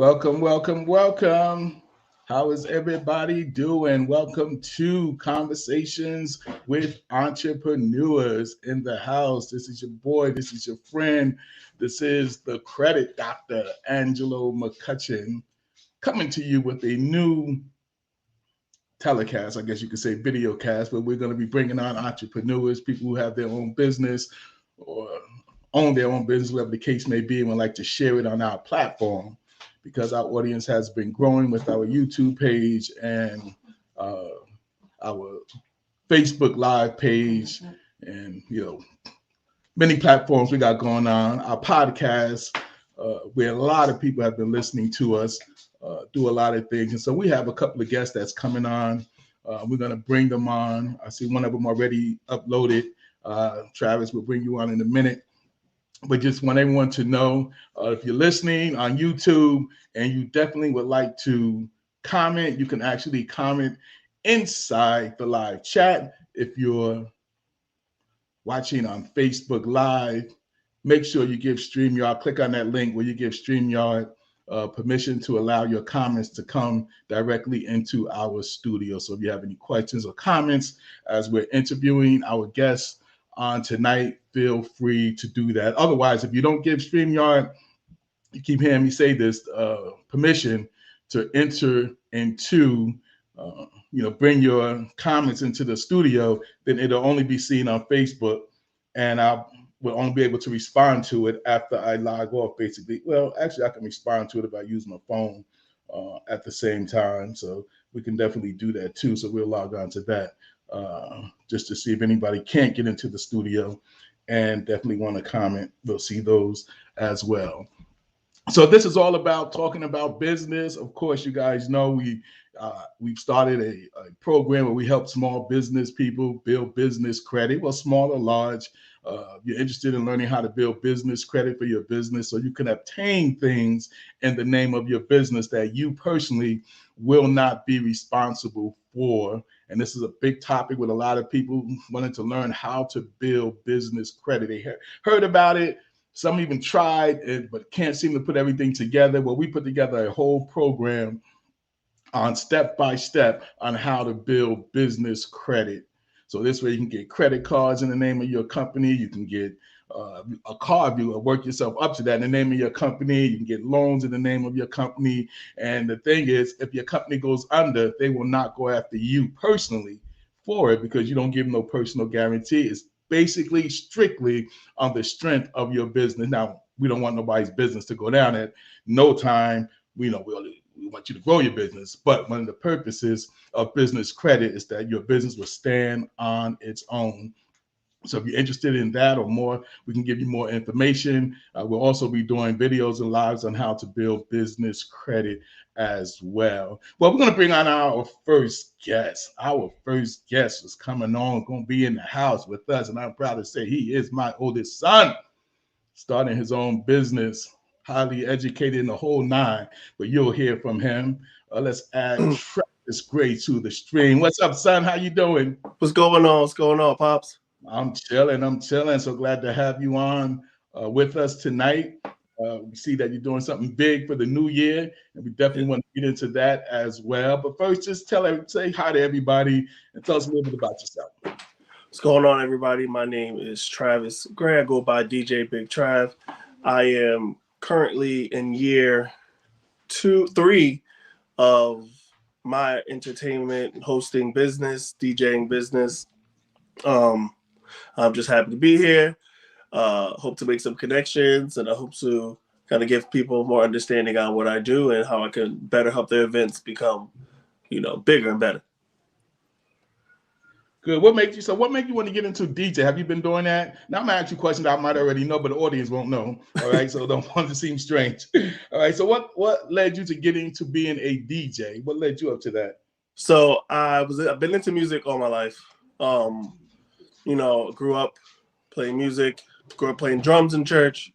Welcome, welcome, welcome. How is everybody doing? Welcome to Conversations with Entrepreneurs in the House. This is your boy, this is your friend. This is the credit doctor, Angelo McCutcheon, coming to you with a new telecast, I guess you could say video cast, where we're going to be bringing on entrepreneurs, people who have their own business or own their own business, whatever the case may be, and would like to share it on our platform because our audience has been growing with our YouTube page and our Facebook Live page and, many platforms we got going on. Our podcast, where a lot of people have been listening to us, do a lot of things. And so we have a couple of guests that's coming on. We're going to bring them on. I see one of them already uploaded. Travis will bring you on in a minute. But just want everyone to know, if you're listening on YouTube and you definitely would like to comment, you can actually comment inside the live chat. If you're watching on Facebook Live, make sure you give StreamYard, click on that link where you give StreamYard permission to allow your comments to come directly into our studio. So if you have any questions or comments as we're interviewing our guests on tonight, feel free to do that. Otherwise, if you don't give StreamYard, you keep hearing me say this, permission to enter into, bring your comments into the studio, then it'll only be seen on Facebook, and I will only be able to respond to it after I log off, basically. Well, actually, I can respond to it if I use my phone at the same time, so we can definitely do that too. So we'll log on to that just to see if anybody can't get into the studio and definitely want to comment. We'll see those as well. So this is all about talking about business. Of course, you guys know we've started a program where we help small business people build business credit, well, small or large. You're interested in learning how to build business credit for your business so you can obtain things in the name of your business that you personally will not be responsible for. And this is a big topic with a lot of people wanting to learn how to build business credit. They heard about it. Some even tried it, but can't seem to put everything together. Well, we put together a whole program on step-by-step on how to build business credit. So this way you can get credit cards in the name of your company. You can get a car if you work yourself up to that in the name of your company. You can get loans in the name of your company. And the thing is, if your company goes under, they will not go after you personally for it because you don't give them no personal guarantee. It's basically strictly on the strength of your business. Now, we don't want nobody's business to go down at no time. We want you to grow your business, but one of the purposes of business credit is that your business will stand on its own. So if you're interested in that or more, we can give you more information. We'll also be doing videos and lives on how to build business credit as well. Well, we're going to bring on our first guest. Our first guest is coming on, going to be in the house with us, and I'm proud to say he is my oldest son, starting his own business, highly educated in the whole nine, but you'll hear from him. Let's add Travis Gray to the stream. What's up, son? How you doing? What's going on? What's going on, Pops? I'm chilling. So glad to have you on with us tonight. We see that you're doing something big for the new year, and we definitely want to get into that as well. But first, just say hi to everybody and tell us a little bit about yourself. What's going on, everybody? My name is Travis Gray. I go by DJ Big Trav. I am currently in year 3 of my entertainment hosting business, DJing business. I'm just happy to be here. Hope to make some connections, and I hope to kind of give people more understanding on what I do and how I can better help their events become, bigger and better. Good. What made you want to get into DJ? Have you been doing that? Now I'm gonna ask you questions I might already know, but the audience won't know. All right, so don't want to seem strange. All right, so what led you to getting to being a DJ? What led you up to that? So I've been into music all my life. Grew up playing music, grew up playing drums in church,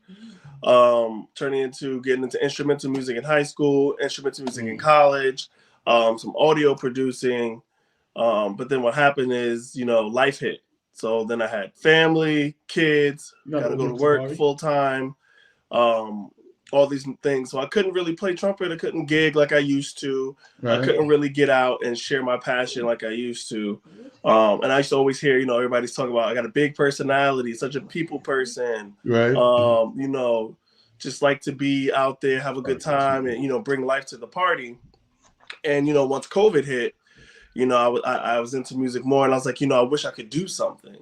turning into getting into instrumental music in high school, instrumental music in college, some audio producing. But then what happened is, life hit. So then I had family, kids, got to go to work full time. all these things. So I couldn't really play trumpet. I couldn't gig like I used to. Right. I couldn't really get out and share my passion like I used to. And I used to always hear, everybody's talking about, I got a big personality, such a people person. Right. Just like to be out there, have a good time, and, bring life to the party. And, once COVID hit, I was into music more, and I was like, I wish I could do something.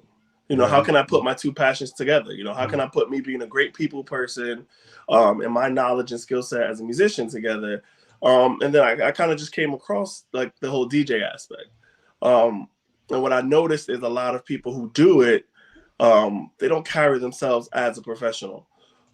How can I put my two passions together? How can I put me being a great people person and my knowledge and skill set as a musician together? And then I kind of just came across like the whole DJ aspect. And what I noticed is a lot of people who do it, they don't carry themselves as a professional.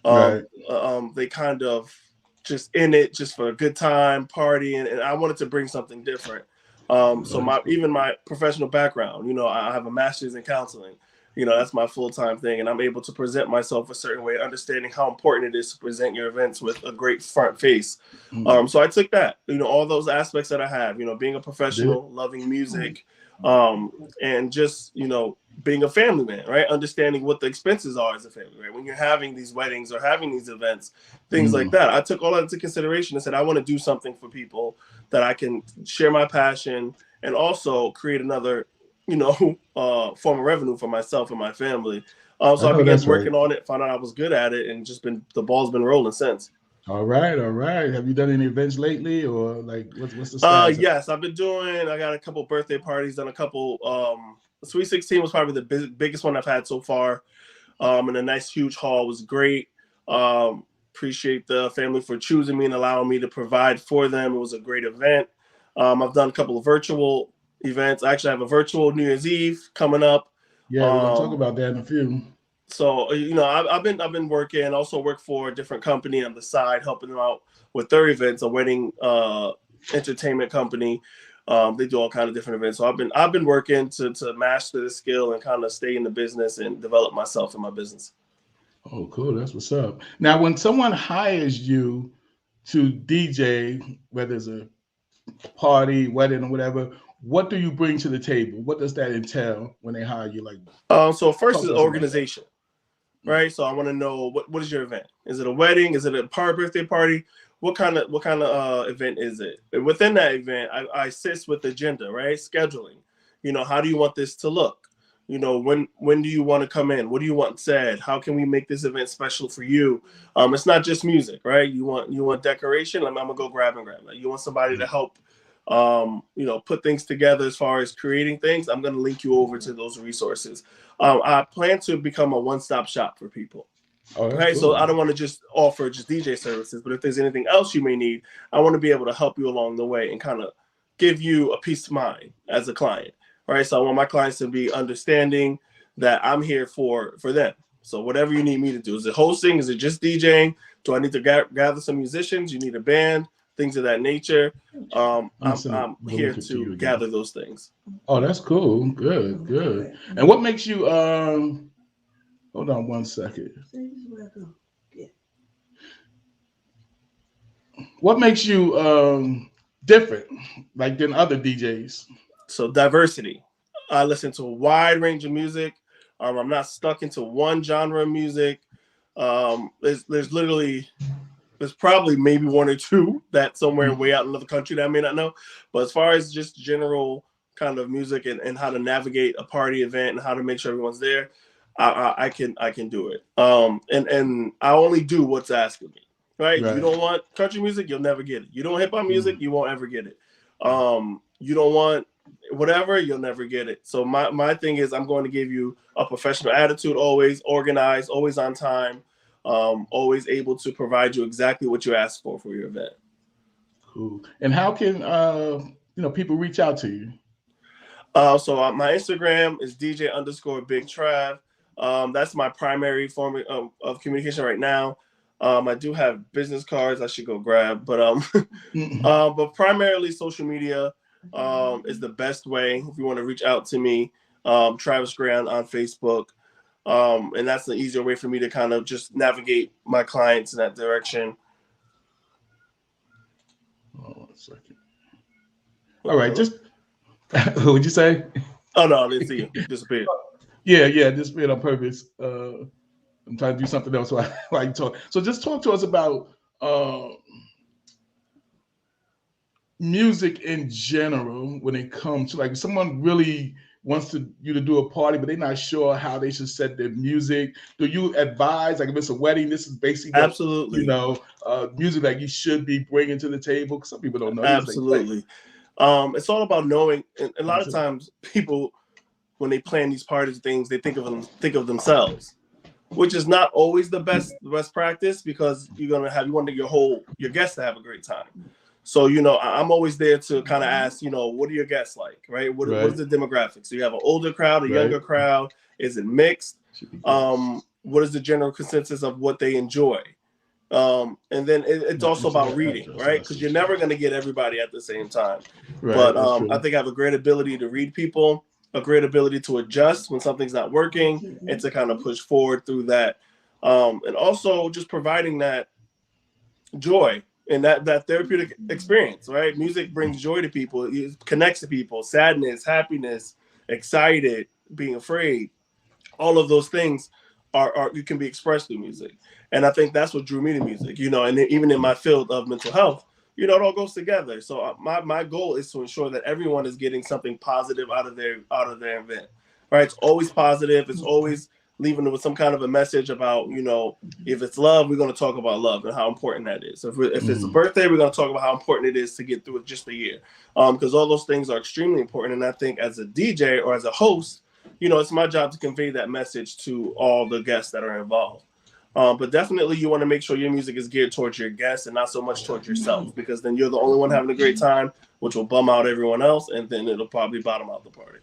They kind of just in it just for a good time, partying, and I wanted to bring something different. So my professional background, I have a master's in counseling. That's my full-time thing, and I'm able to present myself a certain way, understanding how important it is to present your events with a great front face. So I took that, all those aspects that I have, being a professional, loving music, and just, being a family man, right? Understanding what the expenses are as a family, right? When you're having these weddings or having these events, things like that. I took all that into consideration and said, I want to do something for people that I can share my passion and also create another form of revenue for myself and my family. So I began working on it, found out I was good at it, and just the ball's been rolling since. All right. Have you done any events lately, or like what's the status? Yes, I've been doing. I got a couple birthday parties, done a couple. Sweet 16 was probably the biggest one I've had so far, and a nice huge hall was great. Appreciate the family for choosing me and allowing me to provide for them. It was a great event. I've done a couple of virtual events. I actually have a virtual New Year's Eve coming up. Yeah, we're gonna talk about that in a few. So I've been working. Also work for a different company on the side, helping them out with their events, a wedding entertainment company. They do all kinds of different events. So I've been working to master the skill and kind of stay in the business and develop myself in my business. Oh, cool. That's what's up. Now, when someone hires you to DJ, whether it's a party, wedding, or whatever, what do you bring to the table? What does that entail when they hire you? So first is organization, right? So I want to know what is your event? Is it a wedding? Is it a birthday party? What kind of event is it? And within that event, I assist with the agenda, right? Scheduling. How do you want this to look? When do you want to come in? What do you want said? How can we make this event special for you? It's not just music, right? You want decoration. I'm gonna go grab that. You want somebody to help, put things together as far as creating things. I'm gonna link you over to those resources. I plan to become a one-stop shop for people. Right, cool. So I don't want to just offer just DJ services, but if there's anything else you may need, I want to be able to help you along the way and kind of give you a peace of mind as a client. Right, so I want my clients to be understanding that I'm here for them. So whatever you need me to do, is it hosting? Is it just DJing? Do I need to gather some musicians? You need a band? Things of that nature. I'm here to gather those things. Oh, that's cool. Good. And what makes you hold on one second. What makes you different, like than other DJs? So diversity. I listen to a wide range of music. I'm not stuck into one genre of music. There's probably maybe one or two that somewhere way out in another country that I may not know. But as far as just general kind of music and how to navigate a party event and how to make sure everyone's there, I can do it. And I only do what's asked of me. Right? You don't want country music, you'll never get it. You don't want hip hop music, you won't ever get it. You don't want whatever, you'll never get it. So my thing is, I'm going to give you a professional attitude, always organized, always on time, always able to provide you exactly what you asked for your event. Cool. And how can people reach out to you? So my Instagram is DJ_Big Trav. That's my primary form of communication right now. I do have business cards I should go grab, but but primarily social media is the best way if you want to reach out to me. Travis Gray on Facebook, and that's the easier way for me to kind of just navigate my clients in that direction. Oh, 1 second. All right, just what'd you say? Oh no, I didn't see you. Disappeared. Yeah, disappeared on purpose. I'm trying to do something else while you talk. So just talk to us about uh, music in general, when it comes to like someone really wants you to do a party, but they're not sure how they should set their music. Do you advise, like if it's a wedding, this is basically what Absolutely. music that you should be bringing to the table? Because some people don't know. Absolutely. It's all about knowing. And a lot of times, people, when they plan these parties, things, they think of themselves, which is not always the best practice, because you want your guests to have a great time. So, I'm always there to kind of ask, what are your guests like, right? What is the demographics? So you have an older crowd, a younger crowd? Is it mixed? What is the general consensus of what they enjoy? And then it's also about reading, right? Because you're never going to get everybody at the same time. Right, but I think I have a great ability to read people, a great ability to adjust when something's not working, and to kind of push forward through that. And also just providing that joy and that therapeutic experience, right? Music brings joy to people. It connects to people. Sadness, happiness, excited, being afraid. All of those things are you can be expressed through music. And I think that's what drew me to music, and even in my field of mental health, it all goes together. So my goal is to ensure that everyone is getting something positive out of their event, right? It's always positive. It's always leaving them with some kind of a message about, if it's love, we're going to talk about love and how important that is. If it's a birthday, we're going to talk about how important it is to get through it just a year. Because all those things are extremely important. And I think as a DJ or as a host, it's my job to convey that message to all the guests that are involved. But definitely you want to make sure your music is geared towards your guests and not so much towards yourself, because then you're the only one having a great time, which will bum out everyone else, and then it'll probably bottom out the party.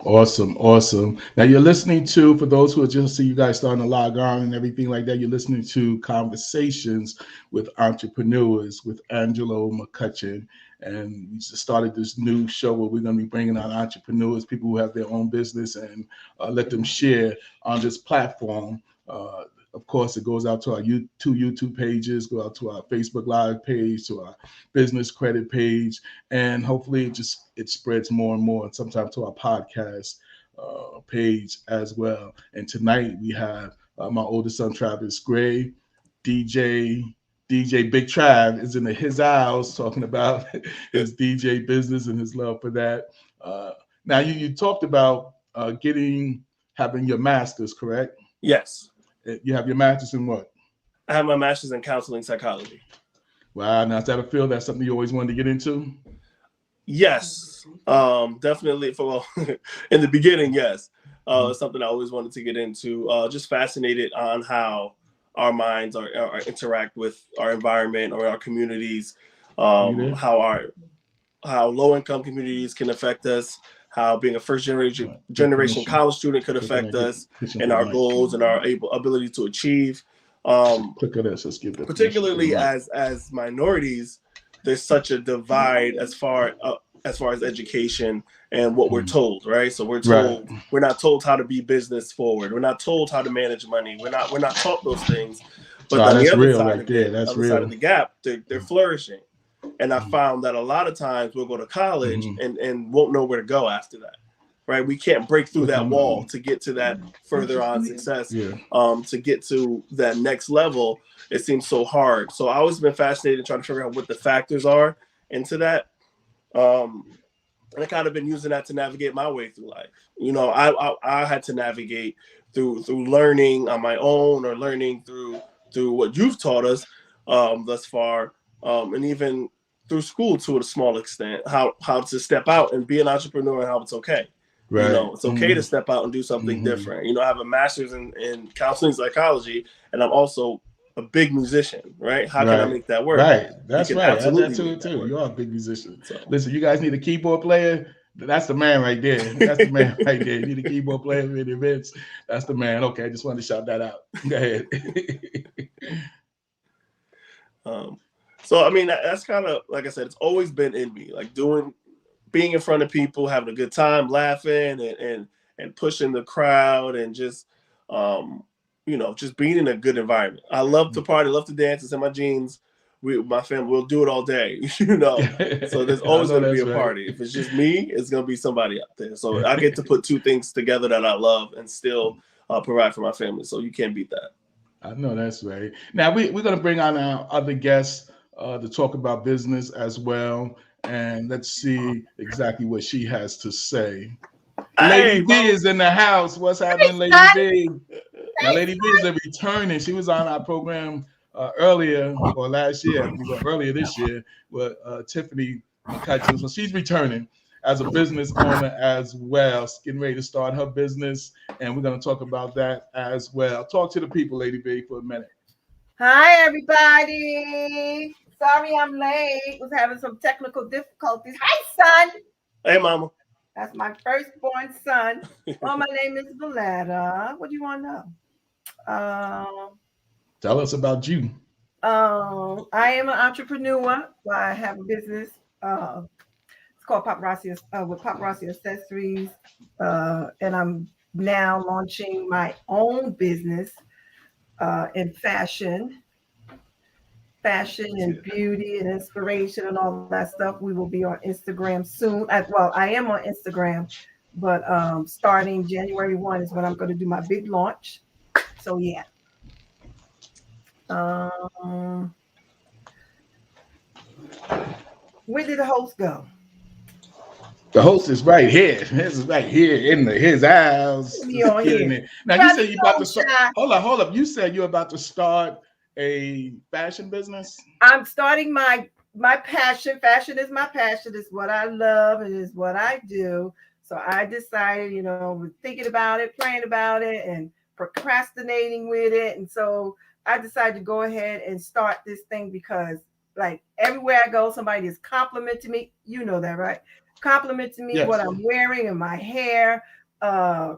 Awesome. Now you're listening to, for those who are just see you guys starting to log on and everything like that, you're listening to Conversations with Entrepreneurs with Angelo McCutcheon. And we just started this new show where we're going to be bringing on entrepreneurs, people who have their own business, and let them share on this platform. Of course, it goes out to our two YouTube pages, go out to our Facebook Live page, to our business credit page, and hopefully it spreads more and more, and sometimes to our podcast page as well. And tonight we have my oldest son, Travis Gray, DJ Big Trav is in his house talking about his DJ business and his love for that. Now you talked about having your master's, correct? Yes. You have your master's in what? I have my master's in counseling psychology. Wow. Now, is that a field that's something you always wanted to get into? Yes, definitely. In the beginning, yes. It's something I always wanted to get into. Just fascinated on how our minds are interact with our environment or our communities, how low-income communities can affect us, how being a first generation college student could affect us and our goals and our ability to achieve. Particularly as minorities, there's such a divide as far as education and what we're told, right? So we're not told how to be business forward. We're not told how to manage money. We're not taught those things. But on the other side of the gap, they're flourishing. And I found that a lot of times we'll go to college and won't know where to go after that, right? We can't break through that wall to get to that further on success, to get to that next level. It seems so hard. So I always been fascinated trying to figure out what the factors are into that. And I kind of been using that to navigate my way through life. I had to navigate through learning on my own, or learning through what you've taught us thus far. And even through school to a small extent, how to step out and be an entrepreneur, and how it's okay. Right. It's okay to step out and do something different. I have a master's in counseling psychology, and I'm also a big musician, right? How can I make that work? Right. That's right. Absolutely. Too. You are a big musician. So. Listen, you guys need a keyboard player. That's the man right there. That's the man right there. You need a keyboard player for the events. That's the man. Okay, I just wanted to shout that out. Go ahead. So, I mean, that's kind of, like I said, it's always been in me, like being in front of people, having a good time, laughing and pushing the crowd, and just, just being in a good environment. I love to party, love to dance. It's in my genes. My family, we'll do it all day, So there's always going to be a party. If it's just me, it's going to be somebody out there. So I get to put two things together that I love and still provide for my family. So you can't beat that. I know that's right. Now we're going to bring on our other guests to talk about business as well. And let's see exactly what she has to say. Lady Hey, V mama. is in the house. What's Hey, happening, Lady son. V? Now, Hey, Lady V is a returning. She was on our program earlier or last year, I believe, or earlier this year with Tiffany McCutcheon. So she's returning as a business owner as well, getting ready to start her business. And we're going to talk about that as well. Talk to the people, Lady V, for a minute. hi, everybody. Sorry I'm late. Was having some technical difficulties. Hi, son. Hey, mama. That's my firstborn son. Well, my name is Valletta. What do you want to know? Tell us about you. I am an entrepreneur. I have a business. It's called Paparazzi with Paparazzi Accessories, and I'm now launching my own business in fashion and beauty and inspiration and all that stuff. We will be on Instagram soon. I am on Instagram, but starting January 1 is when I'm going to do my big launch. So yeah. Um, where did the host go? The host is right here. This is right here in his house. Me Just on killing here. it. Now you Trying to said you about to show start. shy. Hold up. You said you're about to start a fashion business. I'm starting my passion. Fashion is my passion. It's what I love. It is what I do. So I decided, thinking about it, praying about it, and procrastinating with it. And so I decided to go ahead and start this thing because, like, everywhere I go, somebody is complimenting me. You know that, right? Complimenting me what Yes. I'm wearing and my hair. Uh,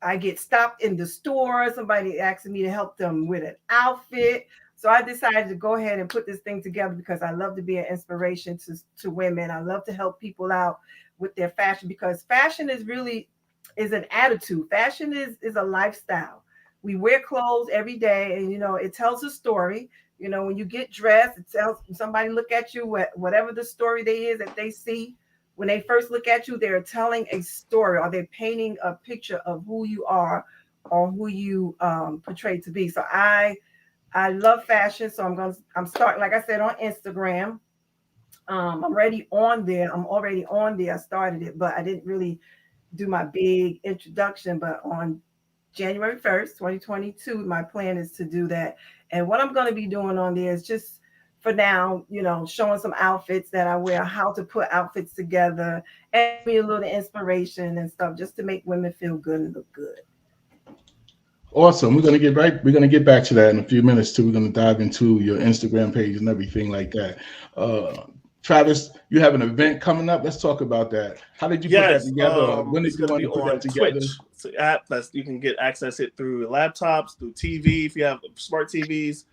I get stopped in the store. Somebody asking me to help them with an outfit. So I decided to go ahead and put this thing together because I love to be an inspiration to women. I love to help people out with their fashion because fashion is an attitude. Fashion is a lifestyle. We wear clothes every day, and it tells a story. When you get dressed, it tells somebody look at you, whatever the story they is that they see. When they first look at you, they're telling a story or they're painting a picture of who you are or who you portray to be. So I love fashion, so I'm starting, like I said, on Instagram. I'm already on there. I'm already on there. I started it, but I didn't really do my big introduction. But on January 1st, 2022, my plan is to do that. And what I'm going to be doing on there is just for now, showing some outfits that I wear, how to put outfits together, and be a little inspiration and stuff just to make women feel good and look good. Awesome. We're gonna get back to that in a few minutes too. We're gonna dive into your Instagram page and everything like that. Uh Travis, you have an event coming up. Let's talk about that. How did you put that Yes, together? Or when it's did you going to want be to put that on together? Twitch. It's an app that you can get access it through laptops, through TV if you have smart TVs,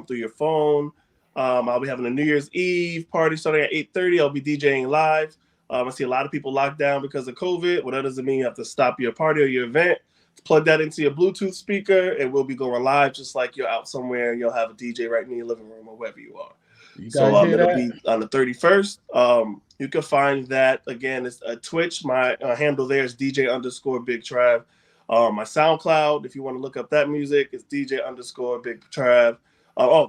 through your phone. I'll be having a New Year's Eve party starting at 8:30. I'll be DJing live. I see a lot of people locked down because of COVID. Well, that doesn't mean you have to stop your party or your event. Plug that into your Bluetooth speaker, and we'll be going live just like you're out somewhere and you'll have a DJ right in your living room or wherever you are. You So guys hear it'll that? be on the 31st. You can find that again. It's Twitch. My handle there is DJ underscore Big Trav. My SoundCloud, if you want to look up that music, it's DJ underscore Big Trav.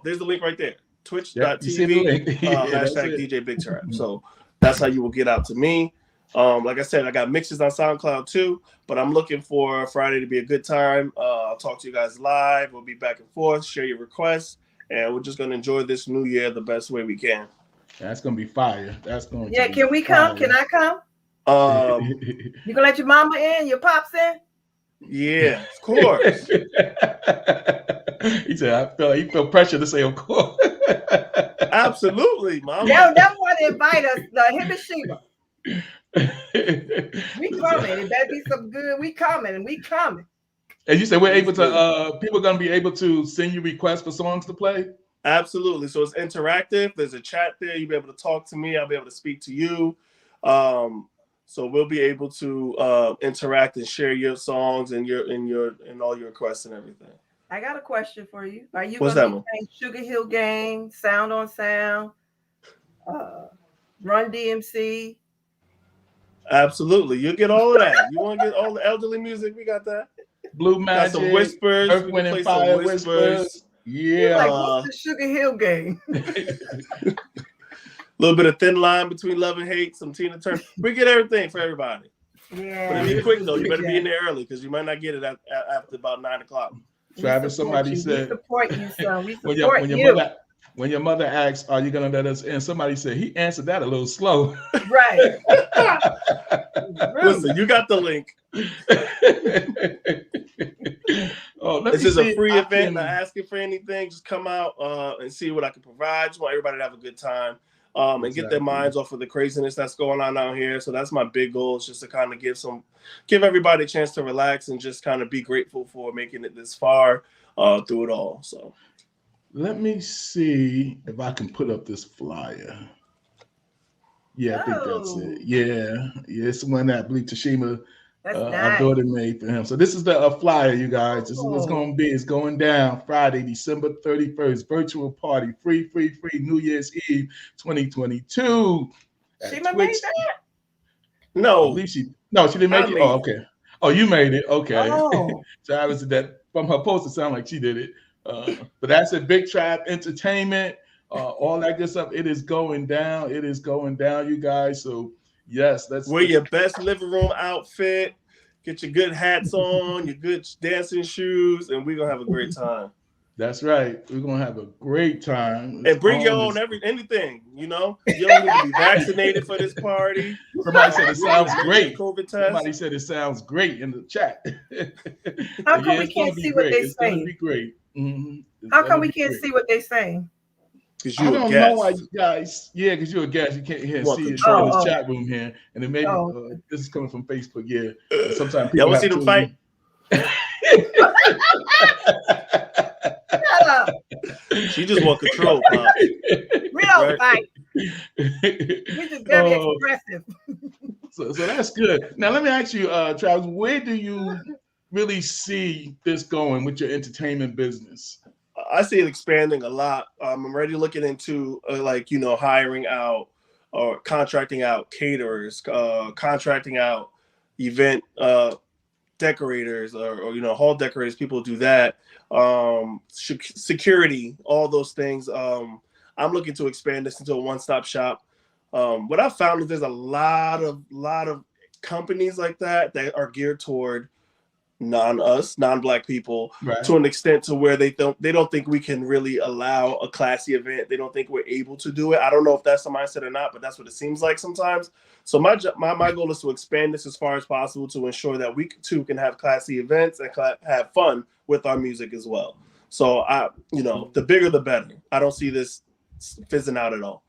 There's the link right there. Yep, you see the Twitch.tv link. Yeah, that's hashtag it. DJ Big Trav. So that's how you will get out to me. Like I said, I got mixes on SoundCloud too, but I'm looking for Friday to be a good time. I'll talk to you guys live. We'll be back and forth, share your requests, and we're just going to enjoy this new year the best way we can. That's gonna be fire. That's going to Yeah, be can we come? Can fire. I come? Um, You gonna let your mama in, your pops in? yeah, of course. He said, he felt pressure to say, of course. Absolutely, mama. They want to invite us, him and Sheba. We He said- coming. It better be some good. We coming. We coming. and you said we're able Please do. to people are gonna be able to send you requests for songs to play. Absolutely. So it's interactive. There's a chat there. You'll be able to talk to me. I'll be able to speak to you. So we'll be able to interact and share your songs and all your requests and everything. I got a question for you. Are you What's gonna that be one? playing Sugar Hill Gang, Sound on Sound, Run DMC? Absolutely. You'll get all of that. You want to get all the elderly music? We got that. Blue Got some Magic, whispers. Earth, We Wind, can play and some Fire whispers. Whispers. You're Yeah. like, what's the Sugar Hill game? A little bit of Thin Line Between Love and Hate, some Tina Turner. We get everything for everybody. Yeah. But it'll be quick though. You better be in there early because you might not get it after about 9 o'clock. Travis, somebody said, we support you, son. We when support you. When your mother asks, "Are you gonna let us in?" Somebody said he answered that a little slow. Right. Listen, you got the link. This is a free event. Not asking for anything. Just come out and see what I can provide. Just want everybody to have a good time and get their minds off of the craziness that's going on out here. So that's my big goal. Is just to kind of give everybody a chance to relax and just kind of be grateful for making it this far through it all. So. Let me see if I can put up this flyer. Yeah, I think that's it. Yeah, it's the one that I believe Tashima, nice. our daughter, made for him. So this is the flyer, you guys. This is what's going to be. It's going down Friday, December 31st. Virtual party, free, New Year's Eve 2022. Shima made that? No. I believe she didn't make it? Oh, okay. Oh, you made it. Okay. Oh. So I was that from her post, it sounded like she did it. But that's a Big Trap Entertainment, all that good stuff. It is going down. It is going down, you guys. So yes, wear your best living room outfit, get your good hats on, your good dancing shoes, and we're gonna have a great time. That's right. We're gonna have a great time. And bring your own anything, you know. You don't need to be vaccinated for this party. Somebody said it sounds great. COVID test. Somebody said it sounds great in the chat. How come we can't see what they say? It's gonna be great. Mm-hmm. How come we can't see what they saying? Because I don't know why you guys. Yeah, because you're a guest. You can't hear and see it in this chat room here, and then maybe this is coming from Facebook. Yeah, sometimes people want to see them fight. Shut up. She just want control. We don't fight. We just gotta be expressive. So that's good. Now let me ask you, Travis, where do you really see this going with your entertainment business? I see it expanding a lot. I'm already looking into hiring out or contracting out caterers, contracting out event decorators or hall decorators. People do that. Security, all those things. I'm looking to expand this into a one-stop shop. What I've found is there's a lot of companies like that are geared toward non-Black people, right, to an extent to where they don't think we can really allow a classy event. They don't think we're able to do it. I don't know if that's the mindset or not, but that's what it seems like sometimes. So my goal is to expand this as far as possible to ensure that we too can have classy events and have fun with our music as well. So the bigger the better. I don't see this fizzing out at all.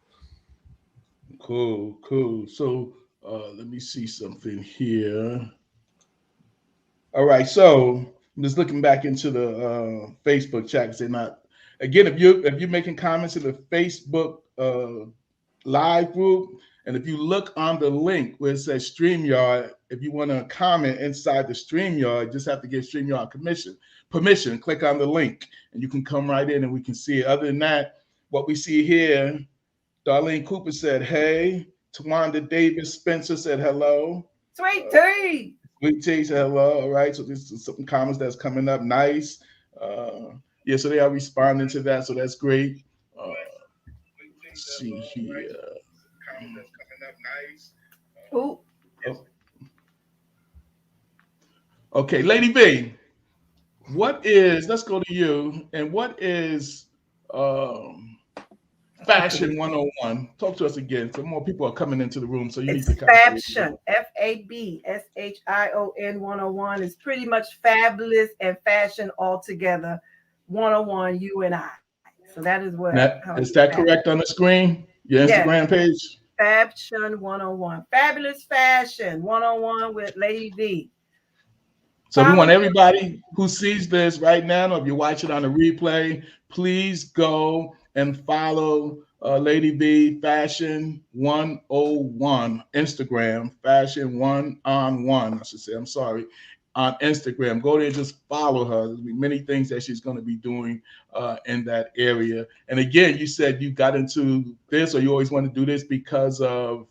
Cool. So let me see something here. All right, so I'm just looking back into the Facebook chat because they're not. Again, if you're making comments in the Facebook live group, and if you look on the link where it says StreamYard, if you want to comment inside the StreamYard, you just have to give StreamYard permission. Click on the link, and you can come right in, and we can see it. Other than that, what we see here, Darlene Cooper said, "Hey." Tawanda Davis Spencer said, "Hello." Sweet tea. Sweet Tea said hello. All right, so this is some comments that's coming up. Nice. Yeah, so they are responding to that, so that's great. Let's see here. Comments coming up. Nice. Oh. Okay, Lady B, let's go to you, and what is Fashion 101? Talk to us again. So more people are coming into the room, so you need to Fashion, FABSHION 101 is pretty much fabulous and fashion all together. 101, you and I. So that is what. Is that correct on the screen? Your Instagram page? Fashion 101. Fabulous Fashion 101 with Lady V. So we want everybody who sees this right now, or if you watch it on the replay, please go and follow Lady V Fashion 101 Instagram, Fashion 101, I should say. I'm sorry, on Instagram. Go there and just follow her. There'll be many things that she's going to be doing in that area. And again, you said you got into this, or you always want to do this because of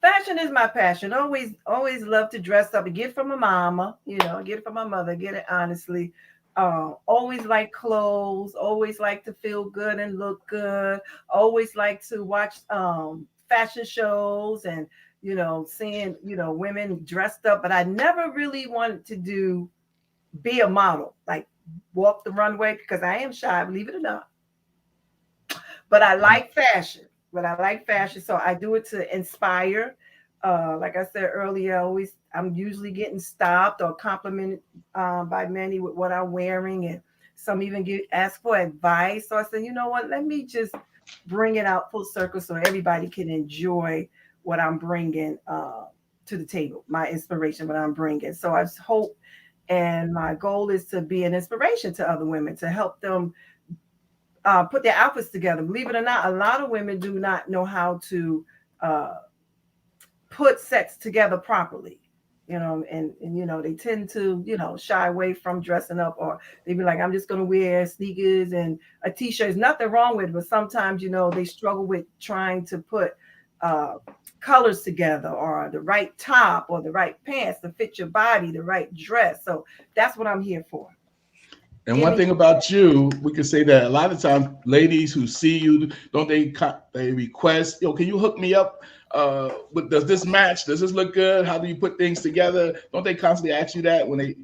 Fashion is my passion. Always love to dress up and get it from my mama, get it from my mother, get it honestly. Always like clothes, always like to feel good and look good, always like to watch fashion shows and seeing women dressed up, but I never really wanted to be a model, like walk the runway because I am shy, believe it or not. But I like fashion. So I do it to inspire. Like I said earlier, I'm usually getting stopped or complimented by many with what I'm wearing, and some even ask for advice. So I said, you know what? Let me just bring it out full circle so everybody can enjoy what I'm bringing to the table, my inspiration, what I'm bringing. So I just hope, and my goal is to be an inspiration to other women, to help them put their outfits together. Believe it or not, a lot of women do not know how to put sets together properly, and they tend to, shy away from dressing up, or they be like, I'm just going to wear sneakers and a t-shirt. There's nothing wrong with it, but sometimes, they struggle with trying to put colors together, or the right top or the right pants to fit your body, the right dress. So that's what I'm here for. And one thing about you, we could say that a lot of times, ladies who see you, don't they request, can you hook me up? Does this match? Does this look good? How do you put things together? Don't they constantly ask you that when they?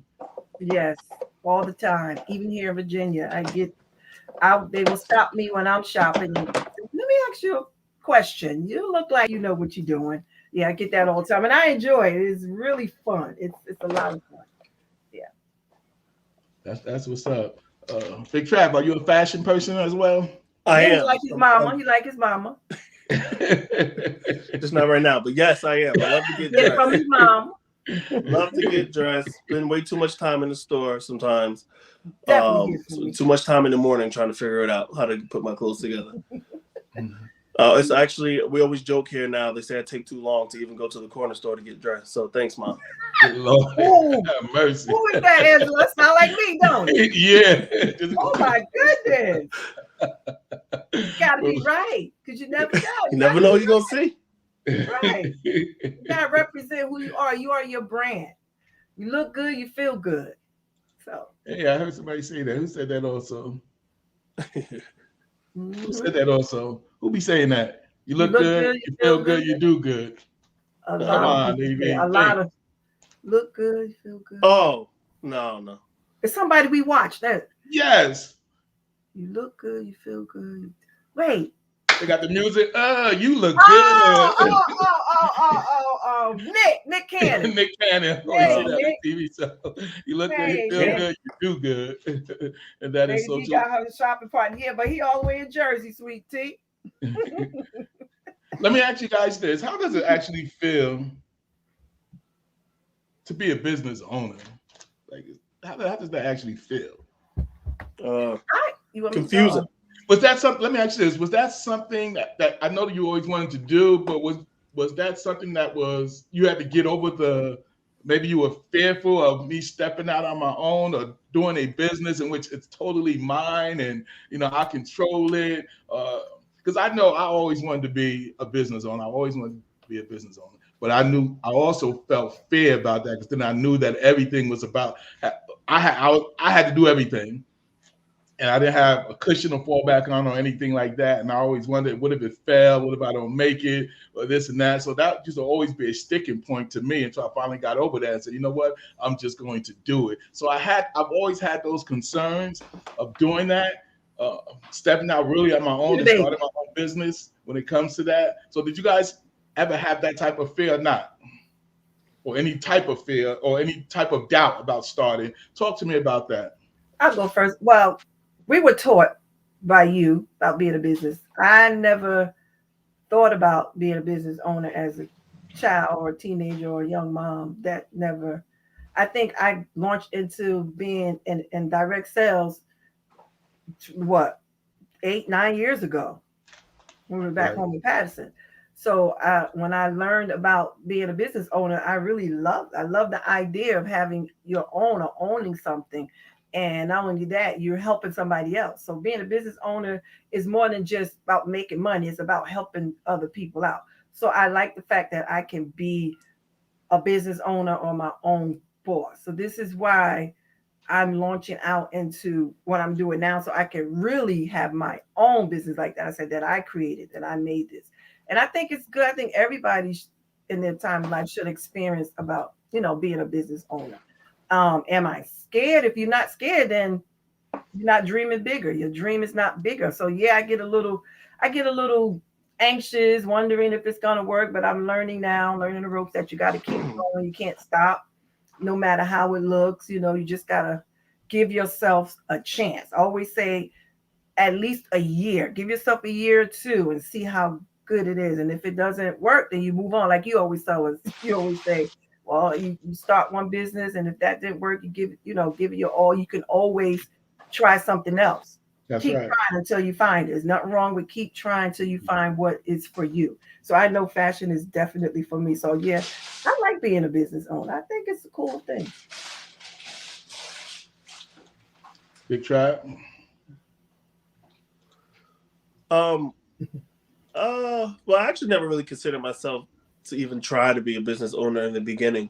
Yes, all the time. Even here in Virginia, they will stop me when I'm shopping. Let me ask you a question. You look like you know what you're doing. Yeah, I get that all the time, and I enjoy it. It's really fun. It's a lot of fun. That's what's up. Big Trap, are you a fashion person as well? I am. He like his mama. He like his mama. Just not right now, but yes, I am. I love to get dressed. From his mom. Love to get dressed. Spend way too much time in the store sometimes. Too much time in the morning trying to figure it out, how to put my clothes together. It's actually, we always joke here now. They say I take too long to even go to the corner store to get dressed. So thanks, Mom. Good Lord, have mercy. Who is that, Angela? Sound like me, don't it? Yeah. Oh my goodness. You gotta be right, because you never know. You never know what you're gonna see. Right. You gotta represent who you are. You are your brand. You look good, you feel good. So yeah, I heard somebody say that. Who said that also? Mm-hmm. Who said that also? Who be saying that? You look good, you feel good, you do good. A lot of look good, you feel good. Oh, no. It's somebody we watch that. Yes. You look good, you feel good. Wait. They got the music. You look good. Nick Cannon. Nick Cannon. Oh, you see that on TV. So you look good, you feel good, you do good. And that is so true. He got her shopping party. Yeah, but he all the way in Jersey, sweet tea. Let me ask you guys this. How does it actually feel to be a business owner? Like, how does that actually feel? Confusing. Was that something? Let me ask you this: was that something that I know that you always wanted to do, but was that something that was you had to get over maybe you were fearful of me stepping out on my own or doing a business in which it's totally mine and I control it? Because I know I always wanted to be a business owner. I always wanted to be a business owner, but I also felt fear about that because then I knew that everything was about. I had to do everything. And I didn't have a cushion to fall back on or anything like that. And I always wondered, what if it fell? What if I don't make it? Or this and that. So that used to always be a sticking point to me until I finally got over that and said, you know what? I'm just going to do it. So I've always had those concerns of doing that, stepping out really on my own and starting my own business when it comes to that. So did you guys ever have that type of fear or not? Or any type of fear or any type of doubt about starting? Talk to me about that. I'll go first. Well, we were taught by you about being a business. I never thought about being a business owner as a child or a teenager or a young mom. That never. I think I launched into being in direct sales, 8-9 years ago. We were back home in Patterson. So when I learned about being a business owner, I love the idea of having your own or owning something. And not only that, you're helping somebody else. So being a business owner is more than just about making money. It's about helping other people out. So I like the fact that I can be a business owner or my own boss. So this is why I'm launching out into what I'm doing now, so I can really have my own business like that. I said that I created, that I made this, and I think it's good. I think everybody in their time of life should experience about being a business owner. Am I scared? If you're not scared, then you're not dreaming bigger. Your dream is not bigger. So yeah, I get a little anxious, wondering if it's gonna work. But I'm learning now, learning the ropes that you got to keep going. You can't stop, no matter how it looks. You just gotta give yourself a chance. I always say at least a year. Give yourself a year or two and see how good it is. And if it doesn't work, then you move on. Like you always tell us, you always say, well, you start one business, and if that didn't work, you give it your all. You can always try something else. That's Keep right. trying until you find it. There's nothing wrong with keep trying until you find what is for you. So I know fashion is definitely for me. So yeah, I like being a business owner. I think it's a cool thing. Big Trap. Well, I actually never really considered myself to even try to be a business owner in the beginning.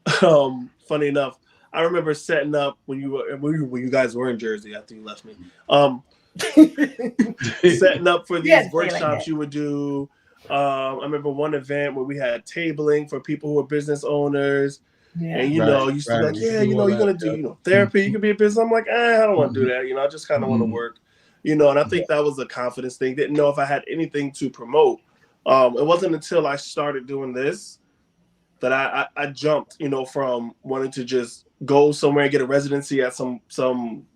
Funny enough, I remember setting up when you guys were in Jersey after you left me. Setting up for these workshops you would do. I remember one event where we had tabling for people who were business owners. Yeah. And used to be like, yeah, you're gonna do therapy, you can be a business. I'm like, I don't want to do that. I just kind of want to work. And I think that was a confidence thing. Didn't know if I had anything to promote. It wasn't until I started doing this that I jumped, from wanting to just go somewhere and get a residency at some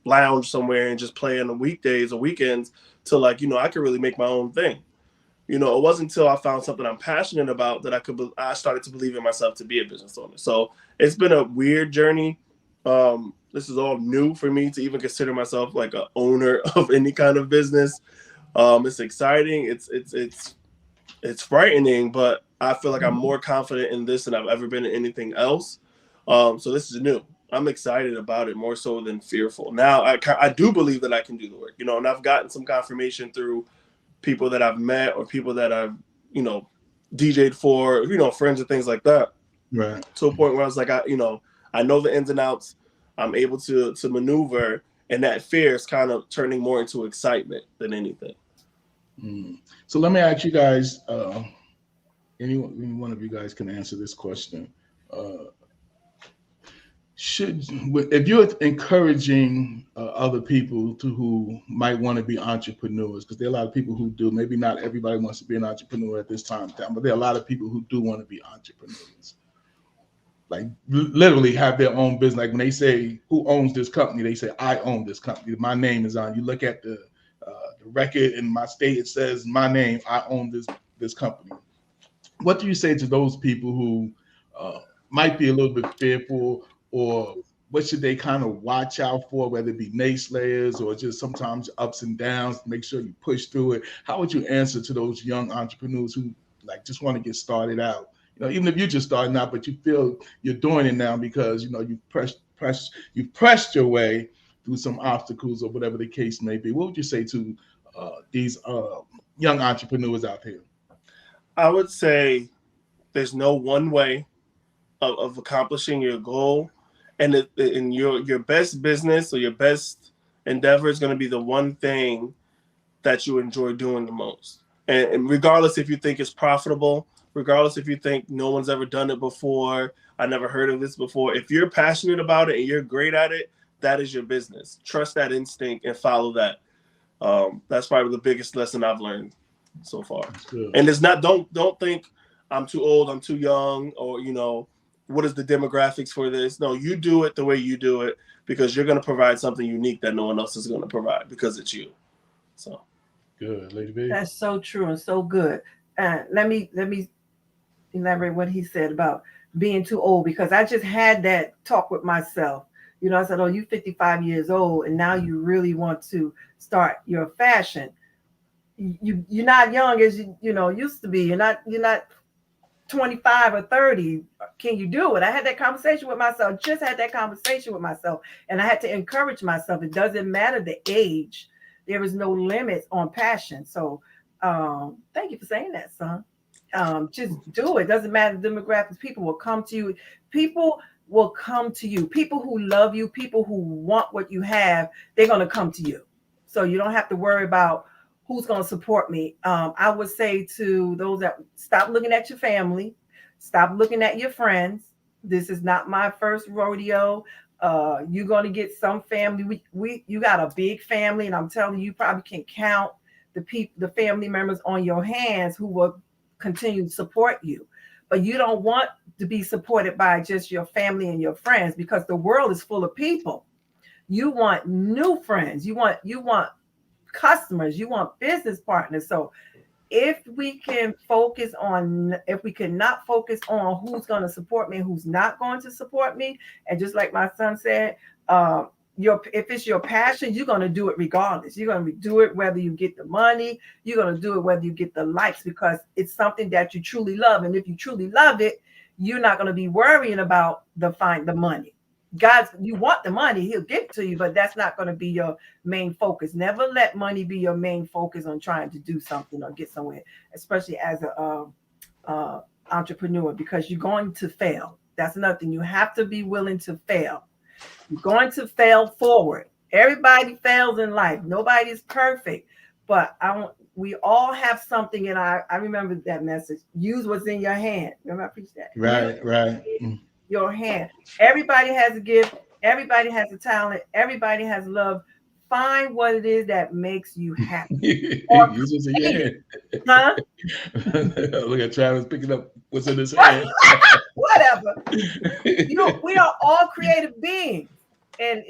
lounge somewhere and just play on the weekdays or weekends to I could really make my own thing. It wasn't until I found something I'm passionate about that I started to believe in myself to be a business owner. So it's been a weird journey. This is all new for me to even consider myself like an owner of any kind of business. It's exciting. It's frightening, but I feel like I'm more confident in this than I've ever been in anything else. So this is new. I'm excited about it more so than fearful. Now I do believe that I can do the work, and I've gotten some confirmation through people that I've met or people that I've, DJ'd for, friends and things like that. Right. To a point where I was like, I know the ins and outs. I'm able to maneuver, and that fear is kind of turning more into excitement than anything. So let me ask you guys, any one of you guys can answer this question. If you're encouraging other people who might want to be entrepreneurs, because there are a lot of people who do, maybe not everybody wants to be an entrepreneur at this time, but there are a lot of people who do want to be entrepreneurs. Like literally have their own business. Like when they say, who owns this company? They say, I own this company. My name is on. You look at the record in my state, it says my name, I own this company. What do you say to those people who might be a little bit fearful, or what should they kind of watch out for, whether it be naysayers or just sometimes ups and downs, make sure you push through it? How would you answer to those young entrepreneurs who just want to get started out? Even if you're just starting out, but you feel you're doing it now because you've pressed your way through some obstacles or whatever the case may be. What would you say to these young entrepreneurs out here? I would say there's no one way of accomplishing your goal, and your best business or your best endeavor is going to be the one thing that you enjoy doing the most. And regardless if you think it's profitable, regardless if you think no one's ever done it before, I never heard of this before, if you're passionate about it and you're great at it, that is your business. Trust that instinct and follow that. That's probably the biggest lesson I've learned so far. And it's not, don't think I'm too old, I'm too young, or what is the demographics for this? No, you do it the way you do it, because you're going to provide something unique that no one else is going to provide, because it's you. So good, Lady B. That's so true and so good. Let me elaborate what he said about being too old, because I just had that talk with myself. I said, oh, you're 55 years old and now you really want to start your fashion. You're not young as you used to be. You're not 25 or 30. Can you do it? I had that conversation with myself, and I had to encourage myself. It doesn't matter the age. There is no limits on passion. So thank you for saying that, son. just do it. Doesn't matter the demographics. People will come to you. People will come to you. People who love you, people who want what you have, they're going to come to you. So you don't have to worry about who's going to support me. I would say to those that stop looking at your family, stop looking at your friends. This is not my first rodeo. You're going to get some family. You got a big family, and I'm telling you, you probably can count the family members on your hands who will continue to support you. But you don't want to be supported by just your family and your friends, because the world is full of people. You want new friends. You want customers. You want business partners. So if we cannot focus on who's going to support me and who's not going to support me, and just like my son said, if it's your passion, you're going to do it regardless. You're going to do it whether you get the money. You're going to do it whether you get the likes, because it's something that you truly love. And if you truly love it, you're not going to be worrying about the money. God, you want the money, he'll give it to you, but that's not going to be your main focus. Never let money be your main focus on trying to do something or get somewhere, especially as a entrepreneur, because you're going to fail. That's nothing. You have to be willing to fail. You're going to fail forward. Everybody fails in life. Nobody's perfect, but we all have something. And I remember that message. Use what's in your hand. Remember I preached that? Right. Your hand. Everybody has a gift. Everybody has a talent. Everybody has love. Find what it is that makes you happy. Use what's in your hand. Huh? Look at Travis picking up what's in his hand. Whatever. We are all creative beings. And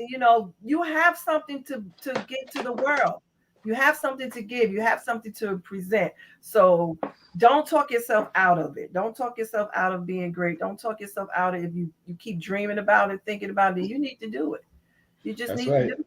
you have something to get to the world. You have something to give. You have something to present. So don't talk yourself out of it. Don't talk yourself out of being great. Don't talk yourself out of it. If you keep dreaming about it, thinking about it, you need to do it. You just need to do it.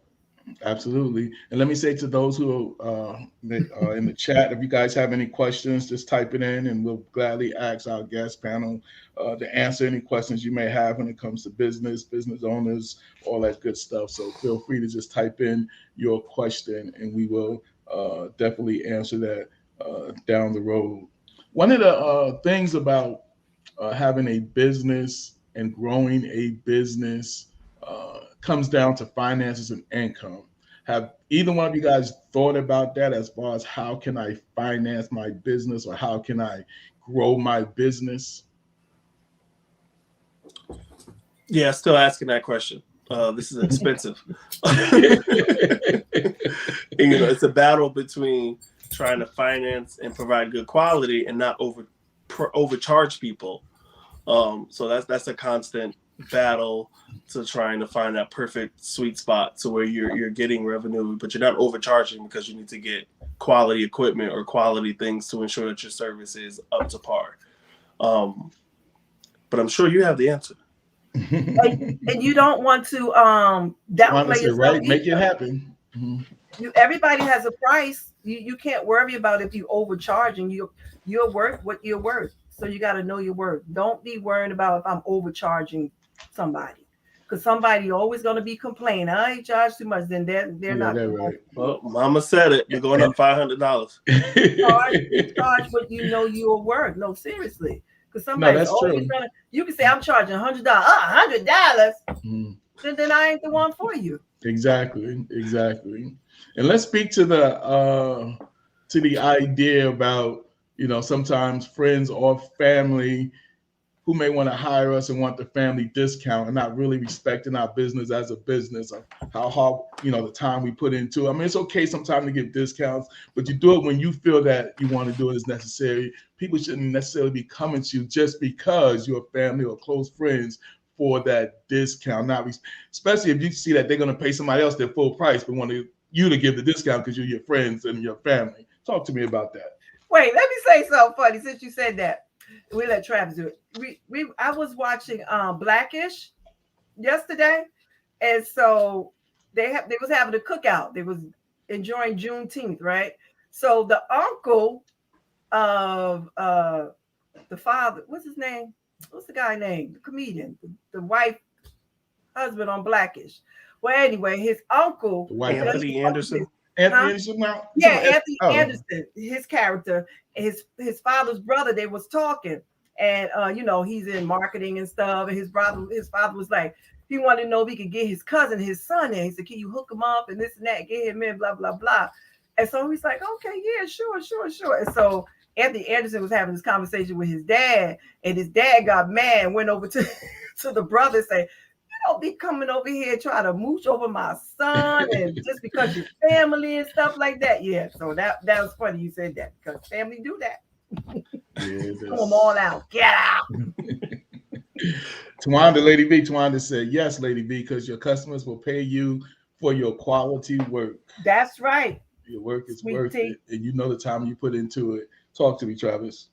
Absolutely. And let me say to those who are in the chat, if you guys have any questions, just type it in and we'll gladly ask our guest panel to answer any questions you may have when it comes to business owners, all that good stuff. So feel free to just type in your question and we will definitely answer that down the road. One of the things about having a business and growing a business comes down to finances and income. Have either one of you guys thought about that as far as how can I finance my business or how can I grow my business? Yeah, still asking that question. This is expensive. It's a battle between trying to finance and provide good quality and not overcharge people. So that's a constant battle to trying to find that perfect sweet spot to where you're getting revenue, but you're not overcharging because you need to get quality equipment or quality things to ensure that your service is up to par. But I'm sure you have the answer. And you don't want to downplay yourself. Right, make it happen. Everybody has a price. You can't worry about if you overcharging. You're worth what you're worth. So you got to know your worth. Don't be worried about if I'm overcharging somebody, because somebody always going to be complaining. I charge too much. Then they're not. Right. Well, Mama said it. You're going up $500. Charge what you know you're worth. No, seriously, because somebody's always gonna. You can say I'm charging $100. $100. Then I ain't the one for you. Exactly. And let's speak to the idea about, sometimes friends or family who may want to hire us and want the family discount and not really respecting our business as a business, or how hard, the time we put into it. I mean, it's okay sometimes to give discounts, but you do it when you feel that you want to do it as necessary. People shouldn't necessarily be coming to you just because you're family or close friends for that discount. Not especially if you see that they're going to pay somebody else their full price, but want you to give the discount because you're your friends and your family. Talk to me about that. Wait, let me say something funny since you said that. We let Travis do it. I was watching Blackish yesterday, and so they was having a cookout. They was enjoying Juneteenth, right? So the uncle of the father, what's his name? What's the guy name? The comedian, the wife, husband on Blackish. Well, anyway, his uncle, Anthony Anderson. Anthony Huh? Anderson now? Yeah, Anthony Oh. Anderson, his character, his father's brother, they was talking. And you know, he's in marketing and stuff. And his father was like, he wanted to know if he could get his cousin, his son in. He said, can you hook him up and this and that, get him in, blah, blah, blah. And so he's like, okay, yeah, sure. And so Anthony Anderson was having this conversation with his dad, and his dad got mad and went over to, to the brother and said, don't be coming over here trying to mooch over my son and just because you're family and stuff like that. Yeah, so that was funny you said that, because family do that. Yeah, Pull them all out. Get out. Tawanda, Lady B, Tawanda said, yes, Lady B, because your customers will pay you for your quality work. That's right. Your work is Sweet worth tea. it, and you know the time you put into it. Talk to me, Travis.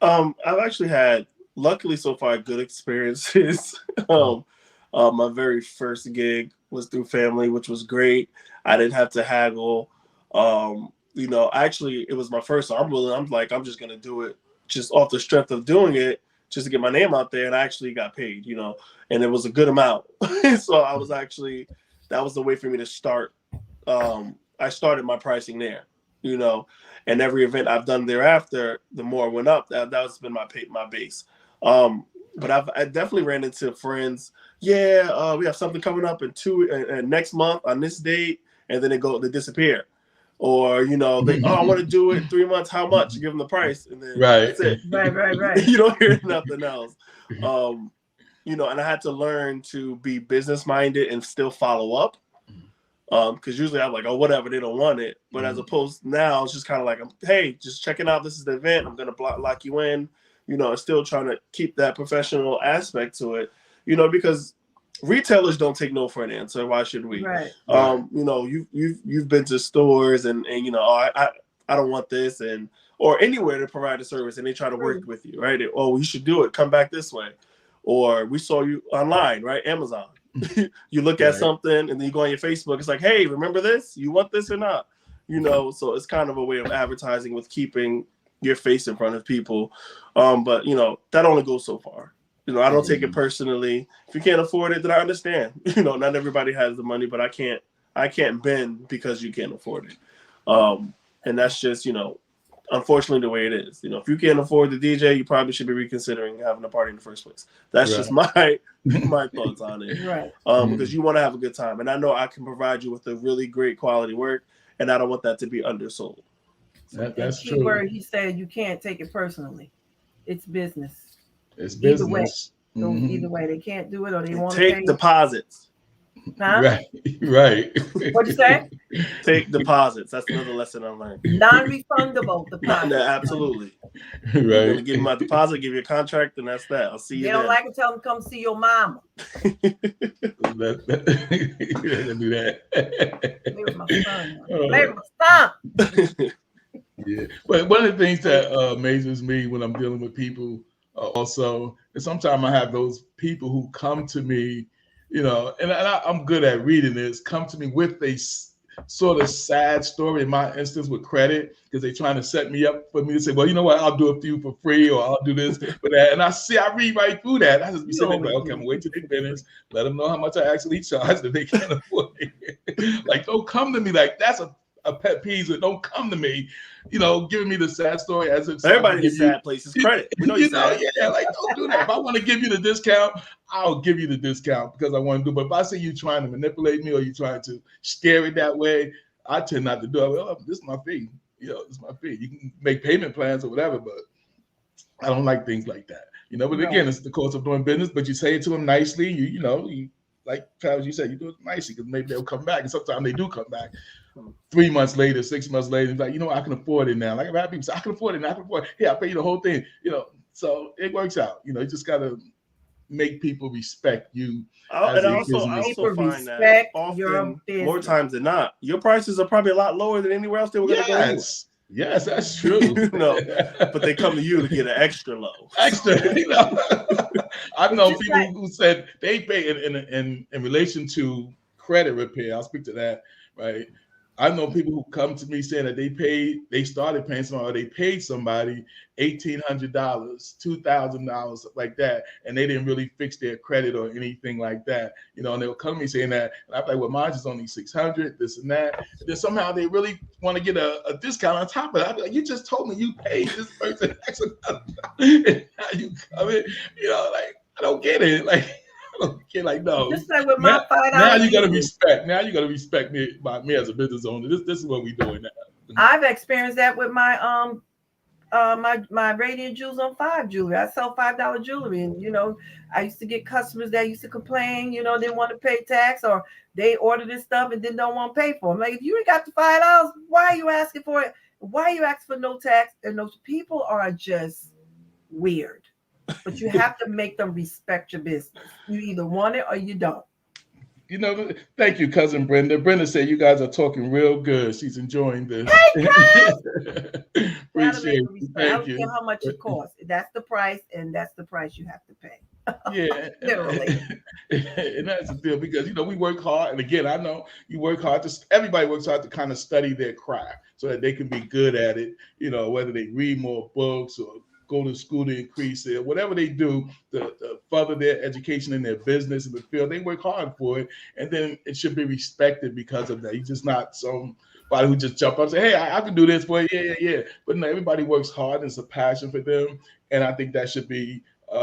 I've actually had, luckily so far, good experiences. My very first gig was through family, which was great. I didn't have to haggle. You know, actually, it was my first. So I'm just gonna do it just off the strength of doing it, just to get my name out there. And I actually got paid, you know, and it was a good amount. So I was actually, that was the way for me to start. I started my pricing there, you know, and every event I've done thereafter, the more it went up. That's been my base. But I definitely ran into friends. Yeah, we have something coming up in next month on this date, and then they disappear. Or, you know, I want to do it in 3 months. How much? You give them the price, and then that's it. Right. You don't hear nothing else. You know, and I had to learn to be business minded and still follow up. Because usually I'm like, oh, whatever, they don't want it. But as opposed now, it's just kind of like, hey, just checking out. This is the event. I'm gonna lock you in. You know, still trying to keep that professional aspect to it. You know, because retailers don't take no for an answer. Why should we? Right. You know, you've been to stores and you know, I don't want this, and or anywhere to provide a service, and they try to work with you, right? Oh, you should do it. Come back this way. Or we saw you online, right? Amazon. You look at something and then you go on your Facebook. It's like, hey, remember this? You want this or not? You know, so it's kind of a way of advertising with keeping your face in front of people. But you know, that only goes so far. You know, I don't take it personally. If you can't afford it, then I understand. You know, not everybody has the money, but I can't bend because you can't afford it. And that's just, you know, unfortunately the way it is. You know, if you can't afford the DJ, you probably should be reconsidering having a party in the first place. That's just my thoughts on it. Right. Because you want to have a good time. And I know I can provide you with a really great quality work, and I don't want that to be undersold. That's true. Word he said, you can't take it personally. It's business. It's business. Either way, they can't do it or they want to take deposits. Huh? Right. What'd you say? Take deposits. That's another lesson I learned. Non-refundable deposits. Absolutely. Right. You're gonna give me my deposit, give you a contract, and that's that. I'll see you. They don't like it. Tell them come see your mama. You do that. Play with my son. Play with my son. Yeah, but one of the things that amazes me when I'm dealing with people also is sometimes I have those people who come to me, you know, and I'm good at reading this, come to me with a sort of sad story in my instance with credit, because they're trying to set me up for me to say, well, you know what, I'll do it for you for free, or I'll do this for that. And I read right through that. I just be sitting there like, okay, I'm gonna wait till they finish, let them know how much I actually charge that they can't afford it. Like, don't come to me like that's a pet peeve. But don't come to me, you know, giving me the sad story as if everybody in sad places credit. We know you know, yeah, like don't do that. If I want to give you the discount, I'll give you the discount because I want to do. But if I see you trying to manipulate me or you trying to scare it that way, I tend not to do it. Well, this is my fee. You know, this is my fee. You can make payment plans or whatever, but I don't like things like that. You know, but again, it's the course of doing business. But you say it to them nicely. You know, like Travis, you said, you do it nicely because maybe they'll come back, and sometimes they do come back. 3 months later, 6 months later, it's like, you know, I can afford it now. Like I've had people say, I can afford it now. I can afford it. Yeah, I'll pay you the whole thing. You know, so it works out. You know, you just gotta make people respect you. And I also find that often, more times than not, your prices are probably a lot lower than anywhere else they were gonna go anyway. Yes, that's true. No, but they come to you to get an extra low. Extra, you know. I've known people who said they pay in relation to credit repair. I'll speak to that, right? I know people who come to me saying that they started paying somebody, or they paid somebody $1,800, $2,000, like that, and they didn't really fix their credit or anything like that. You know, and they'll come to me saying that, and I'm like, well, mine is only $600, this and that. And then somehow they really want to get a discount on top of it. I'm like, you just told me you paid this person X amount, and now you come in, you know, like, I don't get it. Like, I don't get, like, no. Just like with my $5. Now you gotta respect. Now you gotta respect me as a business owner. This is what we're doing now. I've experienced that with my my Radiant Jewels on 5 jewelry. I sell $5 jewelry, and you know, I used to get customers that used to complain, you know, didn't want to pay tax, or they ordered this stuff and then don't want to pay for it. I'm like, if you ain't got the $5, why are you asking for it? Why are you asking for no tax? And those people are just weird. But you have to make them respect your business. You either want it or you don't. You know, thank you, cousin Brenda. Brenda said you guys are talking real good. She's enjoying this. Hey, Appreciate it. I don't care how much it costs. That's the price, and that's the price you have to pay. Yeah, Literally. And that's the deal, because you know we work hard, and again, I know you work hard. Everybody works hard to kind of study their craft so that they can be good at it. You know, whether they read more books or go to school to increase it, whatever they do to further their education in their business in the field, they work hard for it, and then it should be respected because of that. You're just not somebody who just jump up and say, hey, I can do this for you. Yeah. But no, everybody works hard, and it's a passion for them, and I think that should be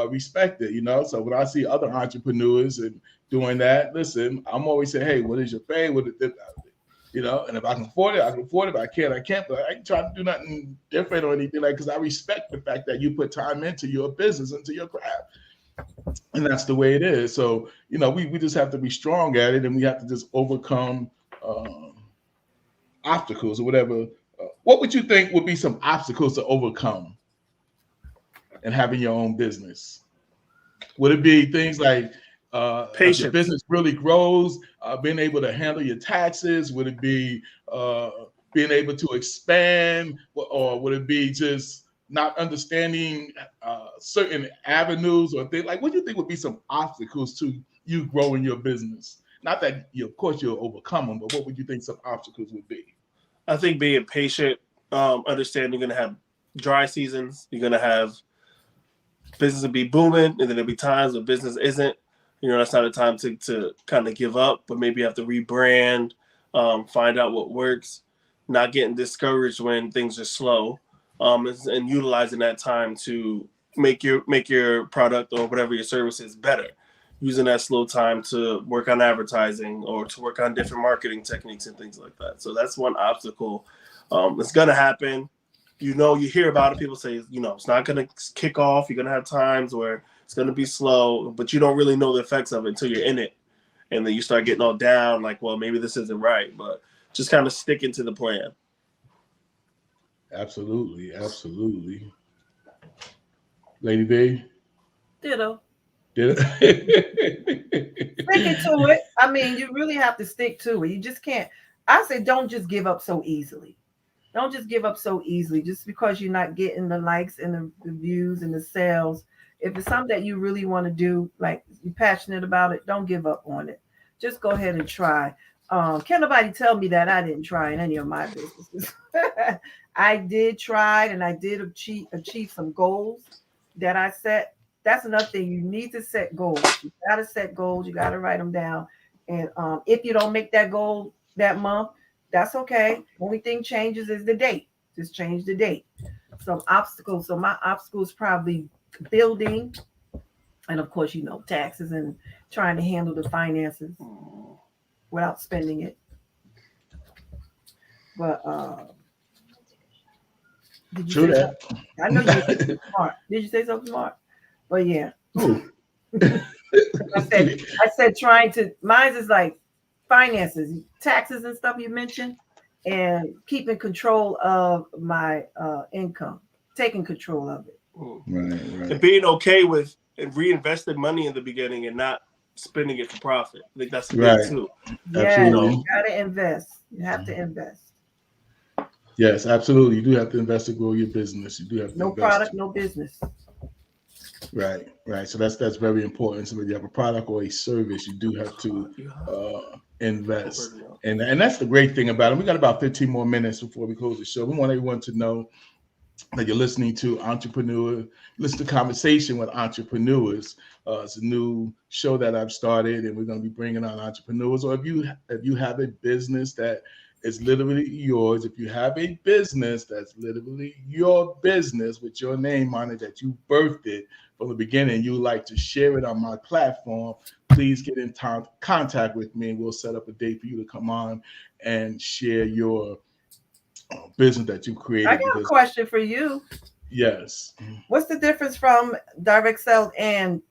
respected, you know. So when I see other entrepreneurs and doing that, listen, I'm always saying, hey, what is your pay? You know, and if I can afford it, I can afford it. If I can't, I can't. But I ain't trying to do nothing different or anything, like, because I respect the fact that you put time into your business, into your craft, and that's the way it is. So, you know, we just have to be strong at it, and we have to just overcome obstacles or whatever. What would you think would be some obstacles to overcome in having your own business? Would it be things like as your business really grows, being able to handle your taxes? Would it be being able to expand, or would it be just not understanding certain avenues or things? Like, what do you think would be some obstacles to you growing your business? Not that of course you'll overcome them, but what would you think some obstacles would be? I think being patient, understanding you're going to have dry seasons, you're going to have business will be booming, and then there'll be times where business isn't. You know, that's not a time to kind of give up, but maybe you have to rebrand, find out what works, not getting discouraged when things are slow, and utilizing that time to make your product or whatever your service is better. Using that slow time to work on advertising or to work on different marketing techniques and things like that. So that's one obstacle. It's going to happen. You know, you hear about it. People say, you know, it's not going to kick off. You're going to have times where it's going to be slow, but you don't really know the effects of it until you're in it. And then you start getting all down, like, well, maybe this isn't right, but just kind of sticking to the plan. Absolutely. Lady B? Ditto. Did it? Sticking to it. I mean, you really have to stick to it. You just can't. I say don't just give up so easily. Don't just give up so easily just because you're not getting the likes and the views and the sales. If it's something that you really want to do, like you're passionate about it, don't give up on it. Just go ahead and try. Can't nobody tell me that I didn't try in any of my businesses. I did try, and I did achieve some goals that I set. That's another thing. You need to set goals. You got to set goals. You got to write them down. And if you don't make that goal that month, that's okay. Only thing changes is the date. Just change the date. Some obstacles. So my obstacles probably building, and of course, you know, taxes and trying to handle the finances without spending it. But did you say something? I know you were smart. Did you say something smart? But yeah. I said trying to, mine is like finances, taxes and stuff you mentioned, and keeping control of my income, taking control of it. Right. And being okay with and reinvesting money in the beginning and not spending it for profit. I think that's big too. Yeah, you gotta invest. You have to invest. Yes, absolutely. You do have to invest to grow your business. You do have to no invest. Product, no business. Right. So that's very important. So when you have a product or a service, you do have to invest. And that's the great thing about it. We got about 15 more minutes before we close the show. We want everyone to know that you're listening to listen to Conversation with Entrepreneurs. It's a new show that I've started, and we're going to be bringing on entrepreneurs. Or if you have a business that is literally yours, if you have a business that's literally your business with your name on it, that you birthed it from the beginning, you like to share it on my platform, please get in contact with me, and we'll set up a date for you to come on and share your business that you created. I got a question for you. Yes. What's the difference from direct sales and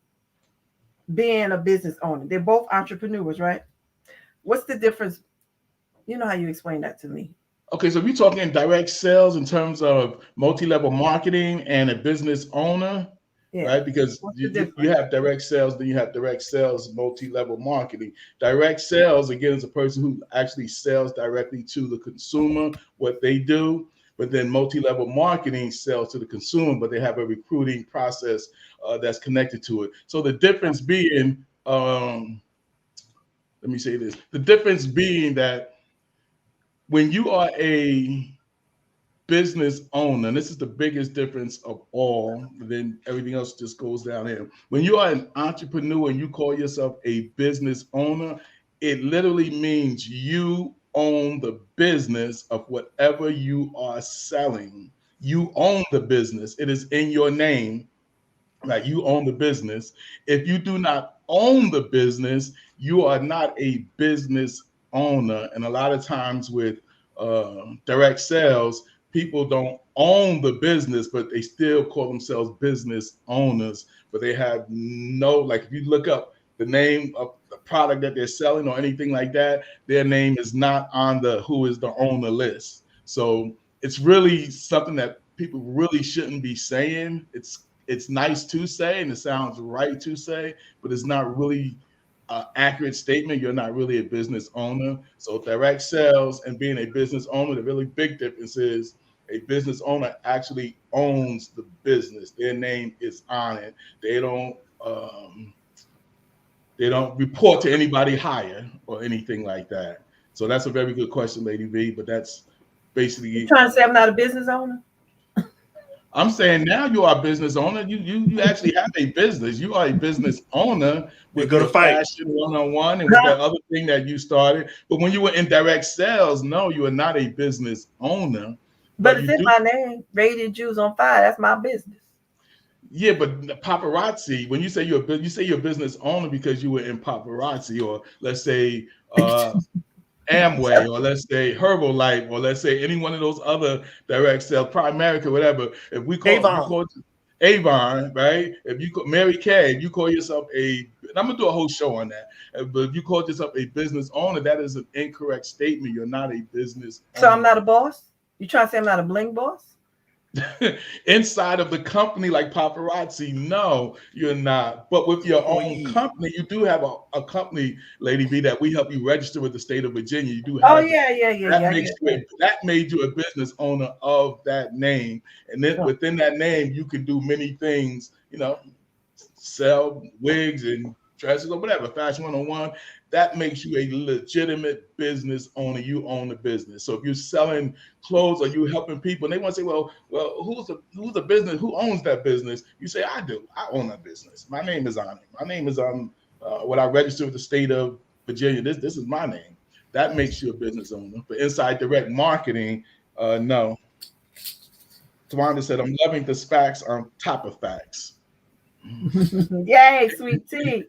being a business owner? They're both entrepreneurs, right? What's the difference? You know how you explain that to me. Okay, so if you're talking direct sales in terms of multi-level marketing and a business owner, right? Because you have direct sales, then you have direct sales, multi-level marketing. Direct sales, again, is a person who actually sells directly to the consumer what they do. But then multi-level marketing sells to the consumer, but they have a recruiting process that's connected to it. So the difference being, let me say this, the difference being that when you are a business owner, and this is the biggest difference of all, then everything else just goes down here. When you are an entrepreneur and you call yourself a business owner, it literally means you own the business of whatever you are selling. You own the business. It is in your name. Like, you own the business. If you do not own the business, you are not a business owner. And a lot of times with direct sales, people don't own the business, but they still call themselves business owners. But they have no, like, if you look up the name of the product that they're selling or anything like that, their name is not on the who is the owner list. So it's really something that people really shouldn't be saying. It's nice to say, and it sounds right to say, but it's not really an accurate statement. You're not really a business owner. So direct sales and being a business owner, the really big difference is a business owner actually owns the business. Their name is on it. They don't report to anybody higher or anything like that. So that's a very good question, Lady V. But that's basically. You're trying to say I'm not a business owner? I'm saying now you are a business owner. You actually have a business. You are a business owner with your fashion 101 and with that other thing that you started. But when you were in direct sales, no, you are not a business owner. But it's in my name. Radiant Jews on Fire. That's my business. Yeah, but paparazzi, when you say you're a business owner because you were in paparazzi, or let's say Amway, or let's say Herbalife, or let's say any one of those other direct sales, Primerica, whatever. If we call Avon, right? If you call Mary Kay, if you call yourself and I'm gonna do a whole show on that. But if you call yourself a business owner, that is an incorrect statement. You're not a business owner. So I'm not a boss? You trying to say I'm not a bling boss? Inside of the company, like paparazzi, no, you're not. But with your own company, you do have a company, Lady V, that we help you register with the state of Virginia. You do have that made you a business owner of that name. And then within that name, you can do many things, sell wigs and dresses or whatever, Fashion 101. That makes you a legitimate business owner. You own the business. So if you're selling clothes or you're helping people, and they want to say, well, who's the business? Who owns that business? You say, I do. I own that business. My name is on it. My name is on what I registered with the state of Virginia. This is my name. That makes you a business owner. But inside direct marketing, no. Tawanda said, I'm loving the facts on top of facts. Yay, sweet tea.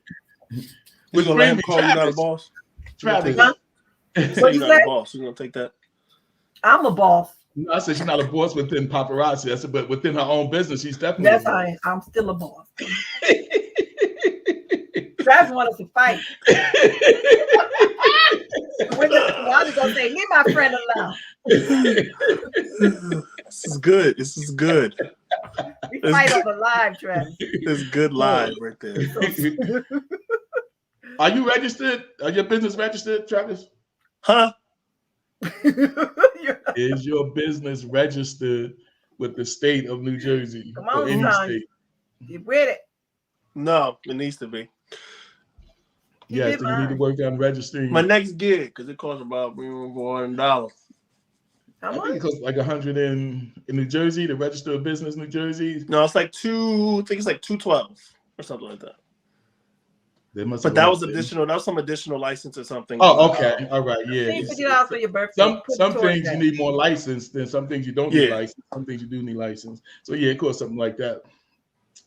We're gonna let him call you not a boss. Travis. What you not a boss. You're gonna take that. I'm a boss. No, I said she's not a boss within paparazzi. I said, but within her own business, she's definitely. That's fine. I'm still a boss. Travis wants us to fight. I was gonna say, leave my friend alone. This is good. This is good. We fight on the live, Travis. It's good live right there. Are you registered? Are your business registered, Travis? Huh? Is your business registered with the state of New Jersey? Come on, son. Get with it. No, it needs to be. Yes, so you need to work on registering. My next gig, because it costs about $400. How I much? think it costs like $100 in New Jersey to register a business in New Jersey. No, it's like I think it's like $212 or something like that. But that was additional. That was some additional license or something. Oh, okay. All right. Yeah. $50 for your birthday. Some things you need more license than some things you don't need license. Some things you do need license. So yeah, of course, something like that.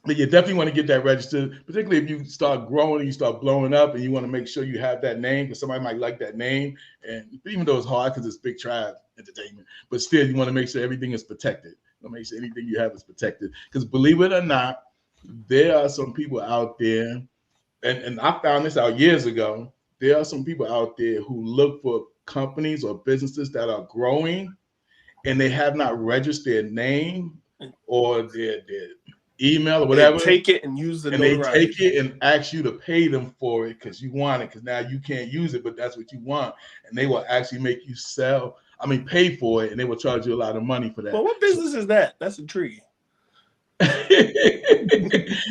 But you definitely want to get that registered, particularly if you start growing and you start blowing up and you want to make sure you have that name because somebody might like that name. And even though it's hard because it's Big Tribe Entertainment, but still you want to make sure everything is protected. You want to make sure anything you have is protected. Because believe it or not, there are some people out there, and I found this out years ago. There are some people out there who look for companies or businesses that are growing and they have not registered their name or their email or whatever. They take it and use the notoriety. They take it and ask you to pay them for it because you want it, because now you can't use it, but that's what you want. And they will actually make you pay for it, and they will charge you a lot of money for that. Well, what business is that? That's intriguing.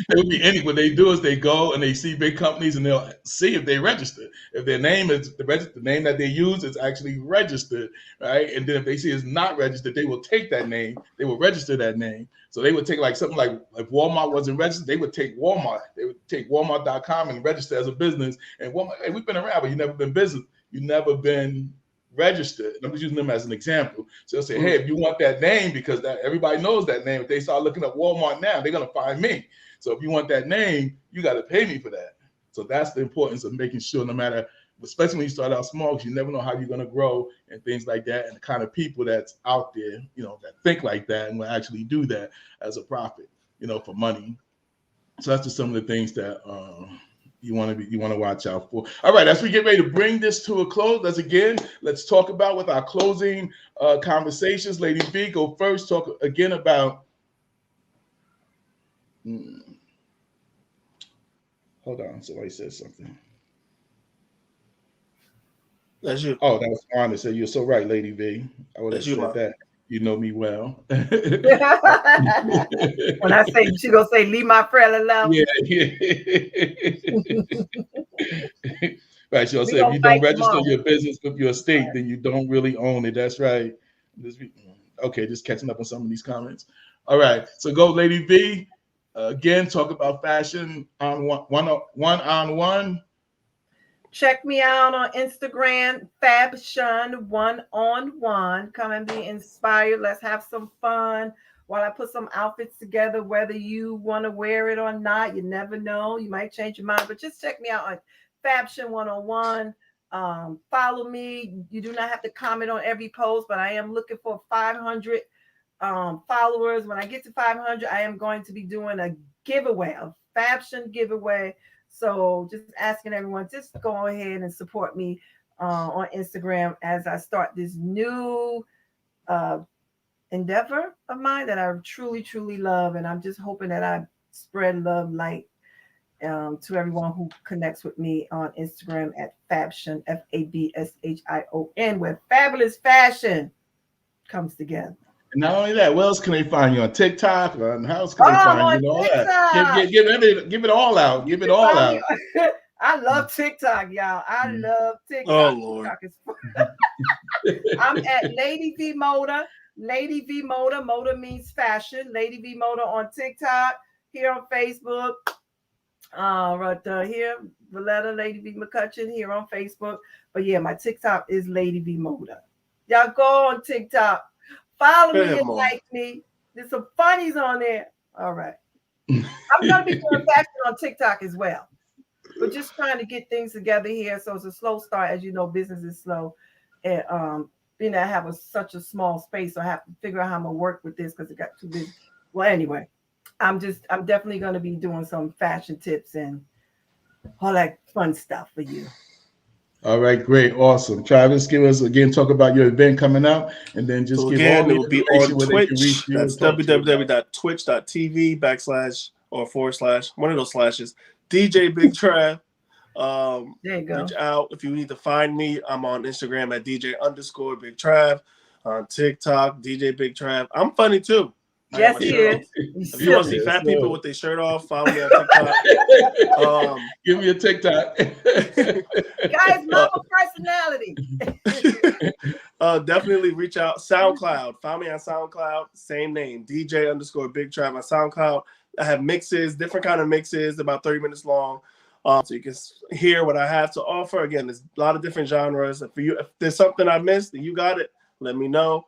It would be what they do is they go and they see big companies and they'll see if they register. If their name is the name that they use is actually registered, right? And then if they see it's not registered, they will take that name. They will register that name. So they would take like something like if Walmart wasn't registered, they would take Walmart. They would take Walmart.com and register as a business. And Walmart, hey, we've been around, but you've never been business. You've never been registered. I'm just using them as an example. So they'll say, hey, if you want that name, because that everybody knows that name, if they start looking up Walmart now, they're gonna find me. So if you want that name, you got to pay me for that. So that's the importance of making sure, no matter, especially when you start out small, because you never know how you're gonna grow and things like that, and the kind of people that's out there, that think like that and will actually do that as a profit, for money. So that's just some of the things that you want to watch out for. All right, as we get ready to bring this to a close, let's talk about with our closing conversations. Lady V, go first. Talk again about. Hold on, somebody said something. That's you. Oh, that was Wanda. Said you're so right, Lady V. I would have said that. You know me well. When I say, she gonna say, leave my friend alone. Yeah. Right. She'll say, if you don't register your business with your state, then you don't really own it. That's right. Okay, just catching up on some of these comments. All right. So go, Lady V. Again, talk about fashion on one-on-one. Check me out on Instagram, Fabshun 1-on-1. Come and be inspired. Let's have some fun while I put some outfits together, whether you want to wear it or not. You never know. You might change your mind, but just check me out on Fabshun 1-on-1. Follow me. You do not have to comment on every post, but I am looking for 500 followers. When I get to 500, I am going to be doing a giveaway, a Fabshun giveaway. So just asking everyone, just go ahead and support me on Instagram as I start this new endeavor of mine that I truly, truly love. And I'm just hoping that I spread love, light to everyone who connects with me on Instagram at Fabshun, Fabshion, where fabulous fashion comes together. And not only that, where else can they find you on TikTok? How else can they find you? All that. Give it all out. Give it all out. I love TikTok, y'all. I love TikTok. Oh Lord. I'm at Lady V Moda. Lady V Moda. Moda means fashion. Lady V Moda on TikTok. Here on Facebook. Right here, Valletta Lady V McCutcheon here on Facebook. But yeah, my TikTok is Lady V Moda. Y'all go on TikTok. Follow me and like me. There's some funnies on there. All right. I'm going to be doing fashion on TikTok as well. We're just trying to get things together here. So it's a slow start. As you know, business is slow. And being that I have such a small space, so I have to figure out how I'm going to work with this because it got too busy. Well, anyway, I'm definitely going to be doing some fashion tips and all that fun stuff for you. All right, great, awesome. Travis, talk about your event coming up, and then just give all the it will be on Twitch. That's www.twitch.tv/ one of those slashes. DJ Big Trav. There you go. Reach out if you need to find me. I'm on Instagram at DJ_Big Trav. On TikTok, DJ Big Trav. I'm funny too. Yes, he is. If you want to see fat people with their shirt off, follow me on TikTok. Give me a TikTok. Guys, mama personality. Definitely reach out. SoundCloud. Find me on SoundCloud. Same name. DJ_Big Trav on SoundCloud. I have mixes, different kind of mixes, about 30 minutes long. So you can hear what I have to offer. Again, there's a lot of different genres. If there's something I missed and you got it, let me know.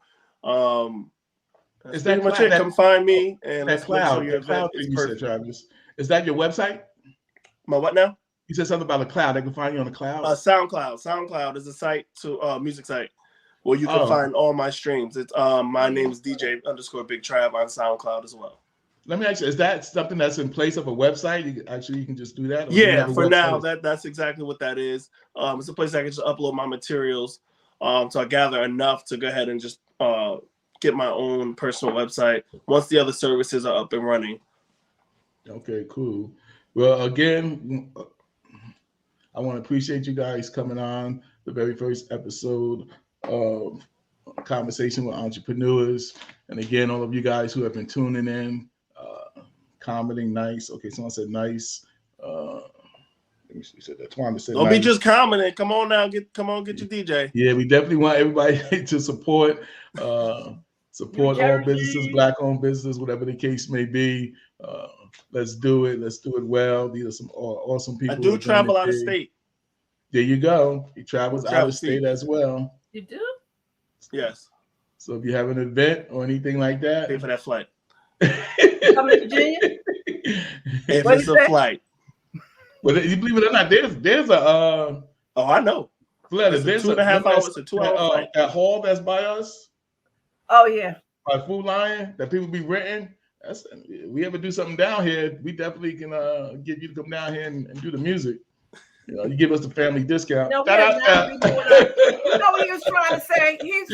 That's pretty much it. Come find me and let's make sure your event is perfect. Is that your website? My what now? You said something about a cloud. They can find you on the cloud. SoundCloud. SoundCloud is a site music site where you can find all my streams. It's my name is DJ_Big Trav on SoundCloud as well. Let me ask you, is that something that's in place of a website? You can just do that? Yeah, for now, that's exactly what that is. It's a place I can just upload my materials. So I gather enough to go ahead and just get my own personal website once the other services are up and running. Okay, cool. Well, again, I want to appreciate you guys coming on the very first episode of Conversation with Entrepreneurs. And again, all of you guys who have been tuning in, commenting nice. Okay, someone said nice. Let me see. Said that. Twanda said don't nice. Be just commenting. Come on now, get your DJ. Yeah, we definitely want everybody to support all businesses, Black-owned businesses, whatever the case may be. Let's do it. Let's do it well. These are some awesome people. I do travel out of state. There you go. He travels out of state as well. You do? Yes. So if you have an event or anything like that, pay for that flight. Coming to Virginia? If it's a flight. Well, you believe it or not, there's a I know. There's a 2.5 hours, a 2 hour flight. That hall that's by us. Oh yeah. By Food Lion that people be renting. We ever do something down here, we definitely can get you to come down here and do the music. You give us the family discount. No, we're not redoing you know what he was trying to say? He's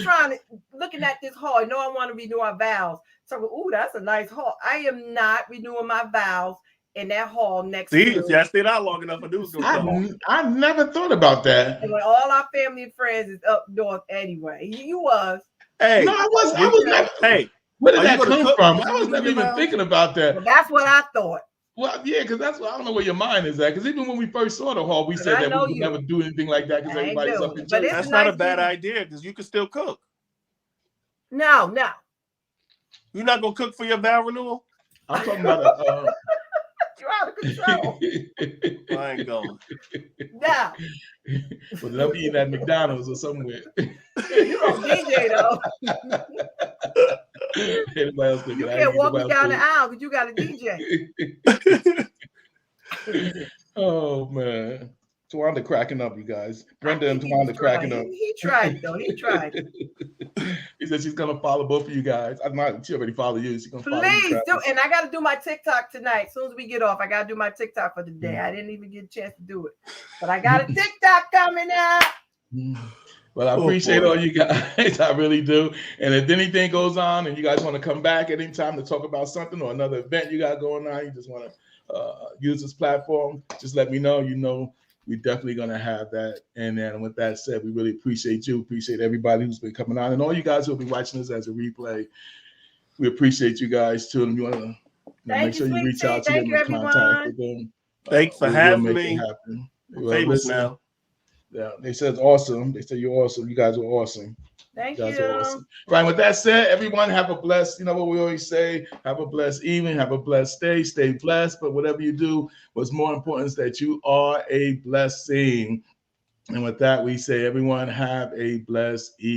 looking at this hall. No, I want to renew our vows. So, ooh, that's a nice hall. I am not renewing my vows in that hall next to. I stayed out long enough. I never thought about that. And when all our family and friends is up north anyway. You was. Hey, no, I was never. Hey, where did that come from? I was never even thinking about that. Well, that's what I thought. Well, yeah, because I don't know where your mind is at. Because even when we first saw the hall, we said that we would never do anything like that because everybody's up in church. That's not a bad idea because you can still cook. No. You're not gonna cook for your vow renewal? I'm talking about you're out of control. I ain't going. No. Well, they'll be eating at McDonald's or somewhere. You don't DJ though. Anybody else thinking, you can't walk me down the aisle because you got a DJ. Oh man. Twanda cracking up, you guys. Brenda and Twanda cracking up. He tried though. He tried. He said she's gonna follow both of you guys. She already followed you. She's gonna follow you. Please do. And I gotta do my TikTok tonight. As soon as we get off, I gotta do my TikTok for the day. I didn't even get a chance to do it. But I got a TikTok coming out. Well, I appreciate all you guys. I really do. And if anything goes on and you guys want to come back at any time to talk about something or another event you got going on, you just want to use this platform, just let me know. We're definitely going to have that. And then with that said, we really appreciate you. Appreciate everybody who's been coming on. And all you guys who will be watching this as a replay, we appreciate you guys too. And you want to make sure you reach out to them and contact with them. Thanks for having me. I'm famous now. Yeah, they said it's awesome. They said you're awesome. You guys are awesome. Thank you. Awesome. Right, with that said, everyone have a blessed, you know what we always say, have a blessed evening, have a blessed day, stay blessed. But whatever you do, what's more important is that you are a blessing. And with that, we say, everyone have a blessed evening.